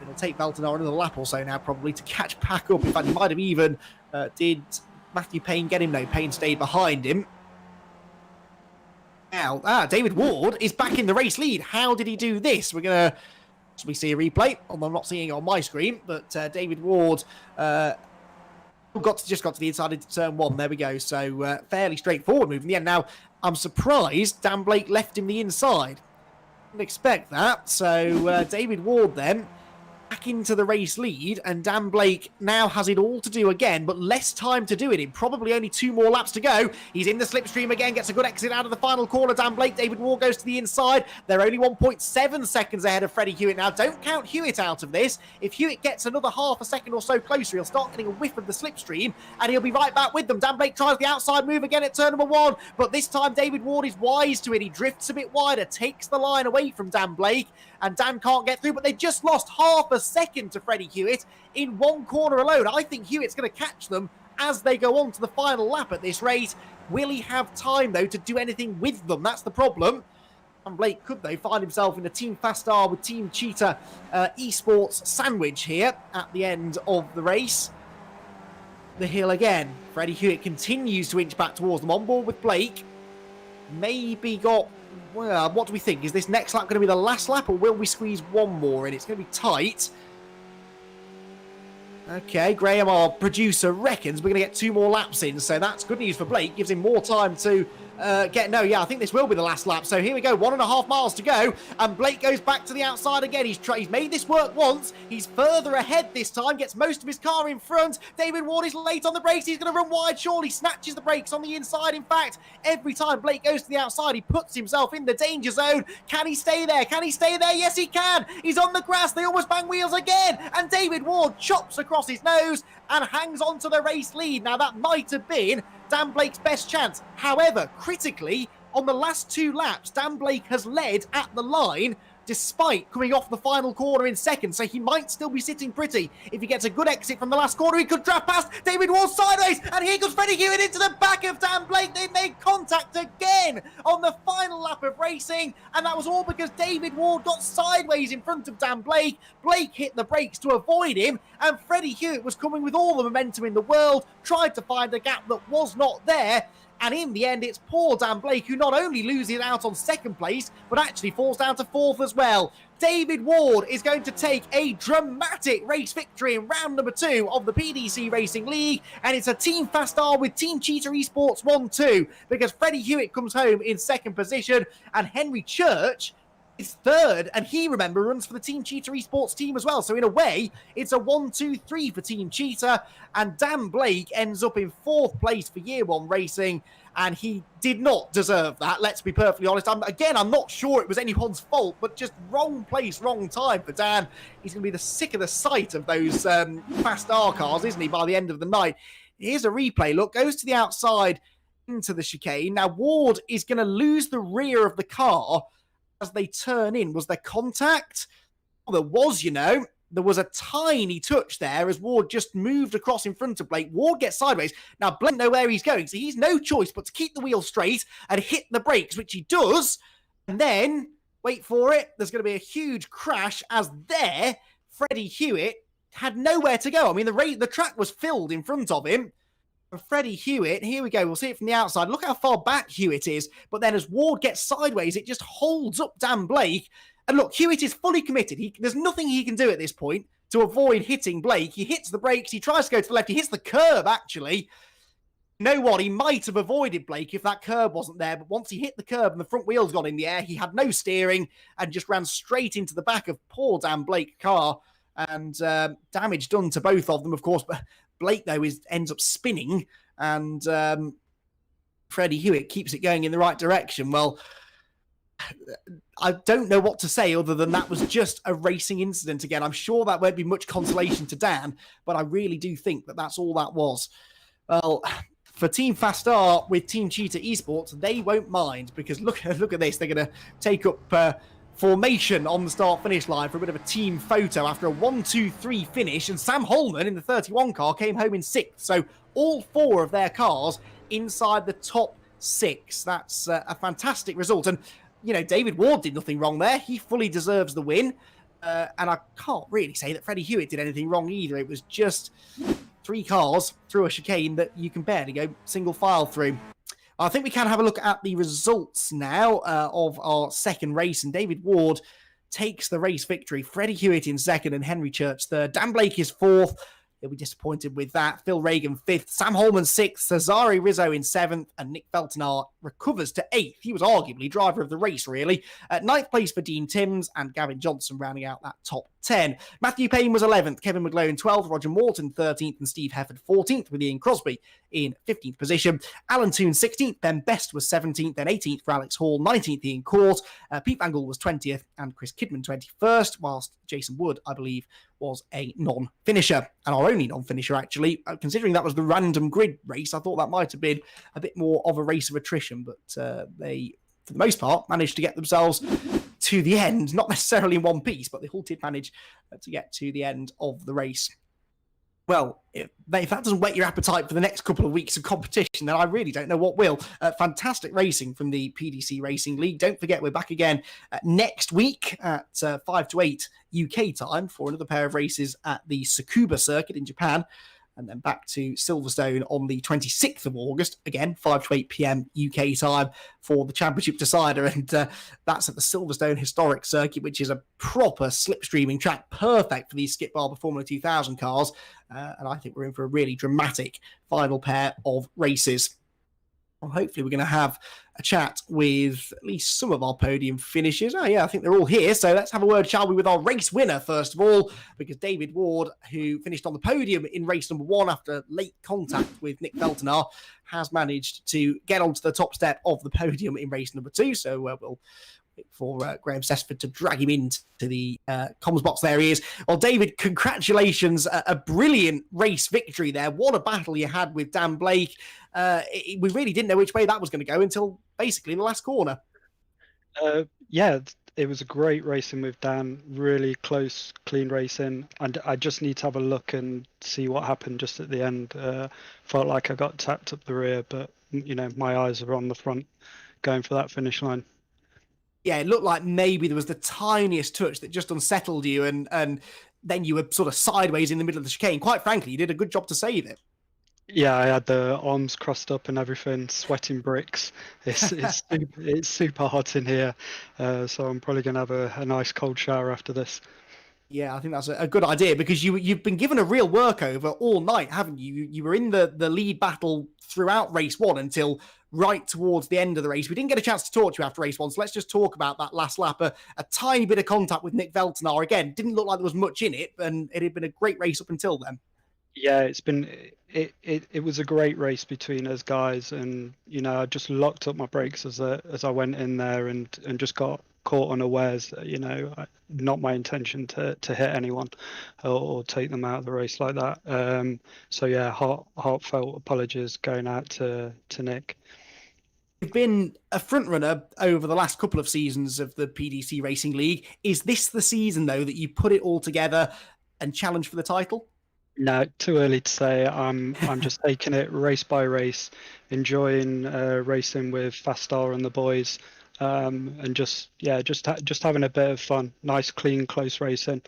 It'll take Veltner another lap or so now, probably, to catch back up. In fact, he might have even did Matthew Payne get him? No, Payne stayed behind him. Now, David Ward is back in the race lead. How did he do this? We're going to we see a replay, although I'm not seeing it on my screen, but David Ward just got to the inside into turn 1. There we go. So fairly straightforward move in the end. Now, I'm surprised Dan Blake left him the inside. Didn't expect that. So David Ward then back into the race lead, and Dan Blake now has it all to do again, but less time to do it in. Probably only 2 more laps to go. He's in the slipstream again, gets a good exit out of the final corner. Dan Blake, David Ward goes to the inside. They're only 1.7 seconds ahead of Freddie Hewitt now. Don't count Hewitt out of this. If Hewitt gets another half a second or so closer, he'll start getting a whiff of the slipstream, and he'll be right back with them. Dan Blake tries the outside move again at turn number 1, but this time David Ward is wise to it. He drifts a bit wider, takes the line away from Dan Blake, and Dan can't get through, but they just lost half a second to Freddie Hewitt in 1 corner alone. I think Hewitt's going to catch them as they go on to the final lap at this rate. Will he have time, though, to do anything with them? That's the problem. And Blake could, though, find himself in a Team Fastar with Team Cheetah esports sandwich here at the end of the race. The hill again. Freddie Hewitt continues to inch back towards them, on board with Blake. Maybe got... Well, what do we think? Is this next lap going to be the last lap, or will we squeeze 1 more in? It's going to be tight. Okay, Graham, our producer, reckons we're going to get 2 more laps in, so that's good news for Blake. Gives him more time to no, yeah, I think this will be the last lap. So here we go, 1.5 miles to go, and Blake goes back to the outside again. He's made this work once. He's further ahead this time, gets most of his car in front. David Ward is late on the brakes. He's going to run wide, surely. Snatches the brakes on the inside. In fact, every time Blake goes to the outside, he puts himself in the danger zone. Can he stay there? Can he stay there? Yes, he can. He's on the grass. They almost bang wheels again, and David Ward chops across his nose and hangs on to the race lead. Now, that might have been Dan Blake's best chance. However, critically, on the last 2 laps, Dan Blake has led at the line despite coming off the final corner in second, so he might still be sitting pretty. If he gets a good exit from the last corner, he could draft past David Ward sideways, and here comes Freddie Hewitt into the back of Dan Blake. They made contact again on the final lap of racing, and that was all because David Ward got sideways in front of Dan Blake. Blake hit the brakes to avoid him, and Freddie Hewitt was coming with all the momentum in the world, tried to find a gap that was not there. And in the end, it's poor Dan Blake who not only loses out on 2nd place, but actually falls down to 4th as well. David Ward is going to take a dramatic race victory in round number 2 of the PDC Racing League. And it's a Team Fastar with Team Cheetah Esports 1-2, because Freddie Hewitt comes home in 2nd position, and Henry Church is 3rd, and he, remember, runs for the Team Cheetah Esports team as well. So in a way, it's a 1-2-3 for Team Cheetah, and Dan Blake ends up in 4th place for Year 1 Racing, and he did not deserve that, let's be perfectly honest. I'm not sure it was anyone's fault, but just wrong place, wrong time for Dan. He's going to be the sick of the sight of those fast R cars, isn't he, by the end of the night. Here's a replay. Look, goes to the outside into the chicane. Now, Ward is going to lose the rear of the car as they turn in. Was there contact? Well, there was, you know. There was a tiny touch there as Ward just moved across in front of Blake. Ward gets sideways. Now, Blake knows where he's going, so he's no choice but to keep the wheel straight and hit the brakes, which he does. And then, wait for it, there's going to be a huge crash as there, Freddie Hewitt had nowhere to go. I mean, the track was filled in front of him. And Freddie Hewitt, here we go, we'll see it from the outside. Look how far back Hewitt is. But then as Ward gets sideways, it just holds up Dan Blake. And look, Hewitt is fully committed. There's nothing he can do at this point to avoid hitting Blake. He hits the brakes, he tries to go to the left, he hits the curb, actually. You know what, he might have avoided Blake if that curb wasn't there, but once he hit the curb and the front wheels got in the air, he had no steering and just ran straight into the back of poor Dan Blake's car. And damage done to both of them, of course, but Blake, though, ends up spinning, and Freddie Hewitt keeps it going in the right direction. Well, I don't know what to say other than that was just a racing incident again. I'm sure that won't be much consolation to Dan, but I really do think that that's all that was. Well, for Team Fast Art with Team Cheetah Esports, they won't mind because look at this. They're going to take up formation on the start-finish line for a bit of a team photo after a 1-2-3 finish, and Sam Holman in the 31 car came home in 6th. So all 4 of their cars inside the top 6. That's a fantastic result. And you know, David Ward did nothing wrong there. He fully deserves the win. And I can't really say that Freddie Hewitt did anything wrong either. It was just 3 cars through a chicane that you can barely go single file through. I think we can have a look at the results now of our second race. And David Ward takes the race victory. Freddie Hewitt in 2nd and Henry Church 3rd. Dan Blake is 4th. He'll be disappointed with that. Phil Reagan 5th, Sam Holman 6th, Cesaro Rizzo in 7th, and Nick Feltenaar recovers to 8th. He was arguably driver of the race, really. At 9th place for Dean Timms and Gavin Johnson rounding out that top 10. Matthew Payne was 11th, Kevin McGlone 12th, Roger Morton 13th, and Steve Hefford 14th, with Ian Crosby in 15th position. Alan Toon 16th, Ben Best was 17th, then 18th for Alex Hall, 19th Ian Court, Pete Bangle was 20th, and Chris Kidman 21st, whilst Jason Wood, I believe, was a non-finisher, and our only non-finisher, actually. Considering that was the random grid race, I thought that might have been a bit more of a race of attrition, but they, for the most part, managed to get themselves to the end, not necessarily in one piece, but they all did manage to get to the end of the race. Well, if that doesn't whet your appetite for the next couple of weeks of competition, then I really don't know what will. Fantastic racing from the PDC Racing League. Don't forget, we're back again next week at 5 to 8 UK time for another pair of races at the Tsukuba circuit in Japan. And then back to Silverstone on the 26th of August, again, 5 to 8 p.m. UK time for the championship decider. And that's at the Silverstone Historic Circuit, which is a proper slipstreaming track, perfect for these Skip Barber Formula 2000 cars. And I think we're in for a really dramatic final pair of races. Well, hopefully we're going to have a chat with at least some of our podium finishes. Oh, yeah, I think they're all here. So let's have a word, shall we, with our race winner, first of all, because David Ward, who finished on the podium in race number 1 after late contact with Nick Feltenaar, has managed to get onto the top step of the podium in race number 2. So we'll wait for Graham Sessford to drag him into the comms box. There he is. Well, David, congratulations. A brilliant race victory there. What a battle you had with Dan Blake. We really didn't know which way that was going to go until basically the last corner. Yeah, it was a great racing with Dan. Really close, clean racing. And I just need to have a look and see what happened just at the end. Felt like I got tapped up the rear, but, you know, my eyes are on the front going for that finish line. Yeah, it looked like maybe there was the tiniest touch that just unsettled you, and then you were sort of sideways in the middle of the chicane. Quite frankly, you did a good job to save it. Yeah, I had the arms crossed up and everything, sweating bricks. It's super hot in here, so I'm probably going to have a nice cold shower after this. Yeah, I think that's a good idea, because you've been given a real workover all night, haven't you? You were in the lead battle throughout race 1 until right towards the end of the race. We didn't get a chance to talk to you after race 1, so let's just talk about that last lap. A tiny bit of contact with Nick Feltenaar. Again, didn't look like there was much in it, and it had been a great race up until then. Yeah, it was a great race between us guys, and you know, I just locked up my brakes as I went in there and just got caught unawares. You know, not my intention to hit anyone or take them out of the race like that. So yeah, heartfelt apologies going out to Nick. You've been a front runner over the last couple of seasons of the PDC Racing League. Is this the season, though, that you put it all together and challenge for the title? No, too early to say. I'm just taking it race by race, enjoying racing with Fast Star and the boys, and just having a bit of fun. Nice, clean, close racing.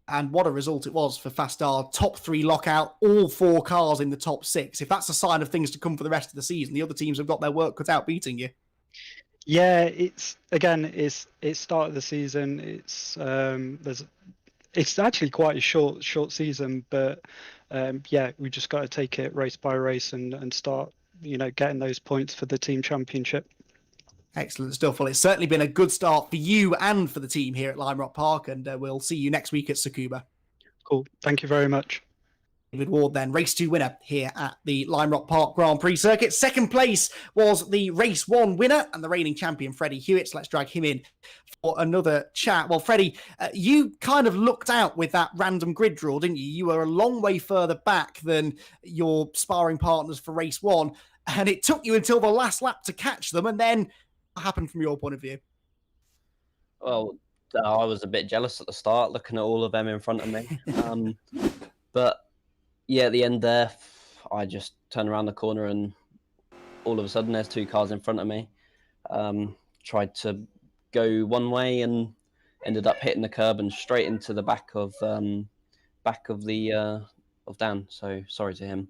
And what a result it was for Fast Star. Top 3 lockout, all 4 cars in the top 6. If that's a sign of things to come for the rest of the season, the other teams have got their work cut out beating you. Yeah, it's start of the season. It's actually quite a short season, but yeah, we just got to take it race by race and start, you know, getting those points for the team championship. Excellent stuff. Well, it's certainly been a good start for you and for the team here at Lime Rock Park, and we'll see you next week at Tsukuba. Cool. Thank you very much. David Ward then, race 2 winner here at the Lime Rock Park Grand Prix circuit. Second place was the race 1 winner and the reigning champion, Freddie Hewitt. So let's drag him in for another chat. Well, Freddie, you kind of looked out with that random grid draw, didn't you? You were a long way further back than your sparring partners for race 1, and it took you until the last lap to catch them. And then what happened from your point of view? Well, I was a bit jealous at the start, looking at all of them in front of me. But yeah, at the end there, I just turned around the corner and all of a sudden there's 2 cars in front of me. Tried to go one way and ended up hitting the curb and straight into the back of Dan. So sorry to him.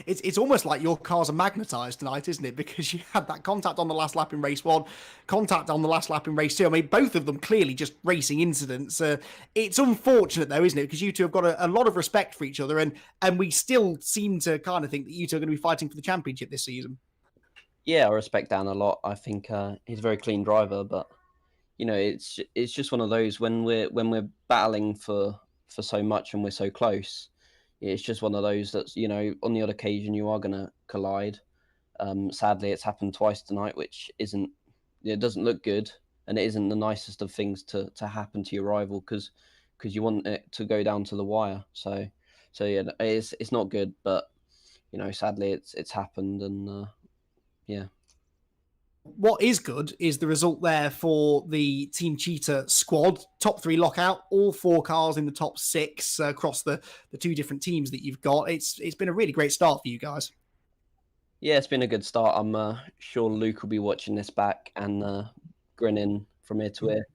It's almost like your cars are magnetised tonight, isn't it? Because you had that contact on the last lap in race 1, contact on the last lap in race 2. I mean, both of them clearly just racing incidents. It's unfortunate, though, isn't it? Because you two have got a lot of respect for each other, and we still seem to kind of think that you two are going to be fighting for the championship this season. Yeah, I respect Dan a lot. I think he's a very clean driver, but you know, it's just one of those when we're battling for so much and we're so close. It's just one of those that's, you know, on the odd occasion you are going to collide. Sadly, it's happened twice tonight, which it doesn't look good, and it isn't the nicest of things to happen to your rival because you want it to go down to the wire. So yeah, it's not good, but you know, sadly it's happened, and yeah. What is good is the result there for the Team Cheetah squad. Top 3 lockout, all 4 cars in the top 6 across the 2 different teams that you've got. It's been a really great start for you guys. Yeah, it's been a good start. I'm sure Luke will be watching this back and grinning from ear to ear.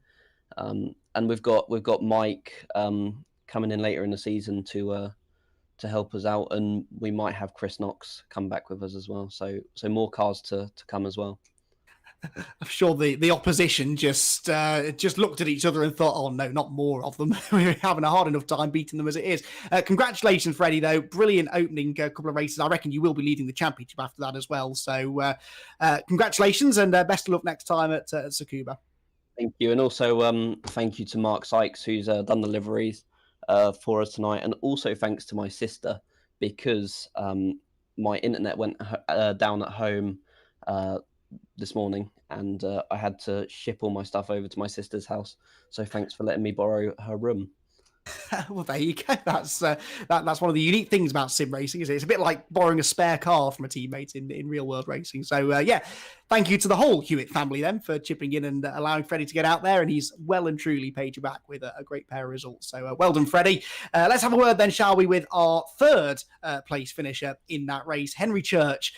And we've got Mike coming in later in the season to help us out, and we might have Chris Knox come back with us as well. So more cars to come as well. I'm sure the opposition just looked at each other and thought, oh no, not more of them. We're having a hard enough time beating them as it is. Congratulations, Freddie, though. Brilliant opening couple of races. I reckon you will be leading the championship after that as well. So congratulations, and best of luck next time at Tsukuba. Thank you. And also thank you to Mark Sykes, who's done the liveries for us tonight. And also thanks to my sister, because my internet went down at home this morning, and I had to ship all my stuff over to my sister's house. So thanks for letting me borrow her room. Well, there you go. That's one of the unique things about sim racing, is it's a bit like borrowing a spare car from a teammate in real world racing. So yeah, thank you to the whole Hewitt family then for chipping in and allowing Freddie to get out there, and he's well and truly paid you back with a great pair of results. So well done, Freddie. Let's have a word then, shall we, with our third place finisher in that race, Henry Church,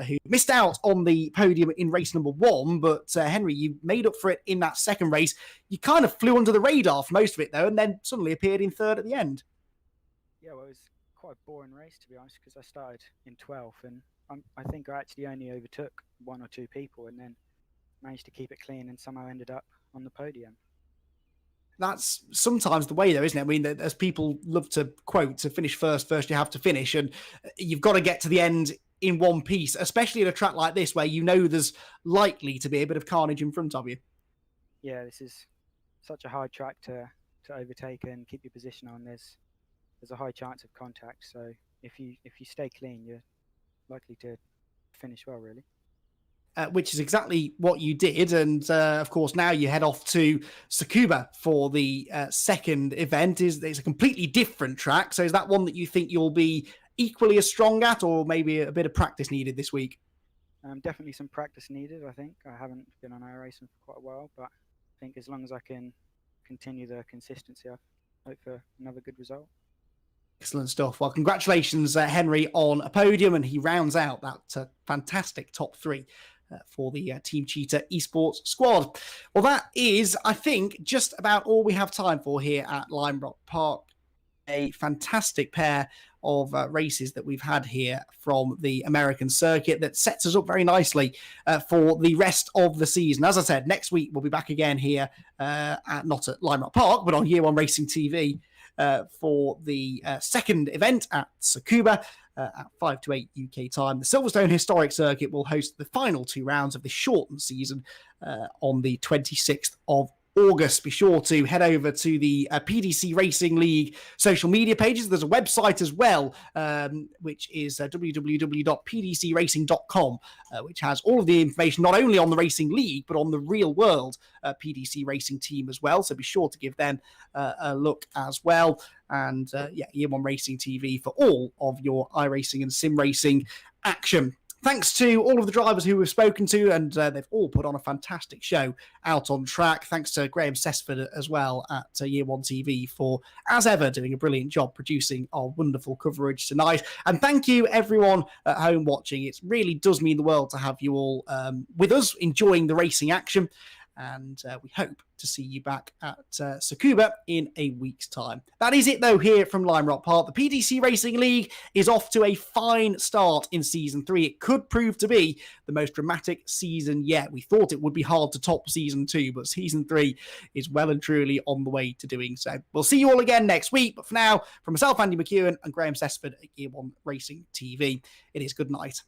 who missed out on the podium in race number 1. But Henry, you made up for it in that second race. You kind of flew under the radar for most of it, though, and then suddenly appeared in third at the end. Yeah, well, it was quite a boring race, to be honest, because I started in 12th, and I think I actually only overtook 1 or 2 people, and then managed to keep it clean and somehow ended up on the podium. That's sometimes the way, though, isn't it? I mean, as people love to quote, to finish first you have to finish, and you've got to get to the end in one piece, especially at a track like this where you know there's likely to be a bit of carnage in front of you. Yeah, this is such a hard track to overtake and keep your position on. There's a high chance of contact, so if you stay clean, you're likely to finish well, really. Which is exactly what you did, and of course now you head off to Tsukuba for the second event. It's a completely different track, so is that one that you think you'll be equally as strong at, or maybe a bit of practice needed this week? Definitely some practice needed, I think. I haven't been on iRacing for quite a while, but I think as long as I can continue the consistency, I hope for another good result. Excellent stuff. Well, congratulations, Henry, on a podium, and he rounds out that fantastic top 3 for the Team Cheetah esports squad. Well, that is, I think, just about all we have time for here at Lime Rock Park. A fantastic pair of races that we've had here from the American circuit that sets us up very nicely for the rest of the season. As I said, next week we'll be back again here, not at Lime Rock Park, but on Year One Racing TV for the second event at Tsukuba at 5 to 8 UK time. The Silverstone Historic Circuit will host the final 2 rounds of the shortened season on the 26th of August. Be sure to head over to the PDC Racing League social media pages. There's a website as well, which is www.pdcracing.com, which has all of the information, not only on the Racing League, but on the real world PDC Racing team as well. So be sure to give them a look as well. And Year One Racing TV for all of your iRacing and sim racing action. Thanks to all of the drivers who we've spoken to, and they've all put on a fantastic show out on track. Thanks to Graham Sesford as well at Year One TV for, as ever, doing a brilliant job producing our wonderful coverage tonight. And thank you, everyone at home watching. It really does mean the world to have you all with us, enjoying the racing action. And we hope to see you back at Tsukuba in a week's time. That is it, though, here from Lime Rock Park. The PDC Racing League is off to a fine start in Season 3. It could prove to be the most dramatic season yet. We thought it would be hard to top Season 2, but Season 3 is well and truly on the way to doing so. We'll see you all again next week, but for now, from myself, Andy McEwen, and Graham Sesford at Year One Racing TV, it is good night.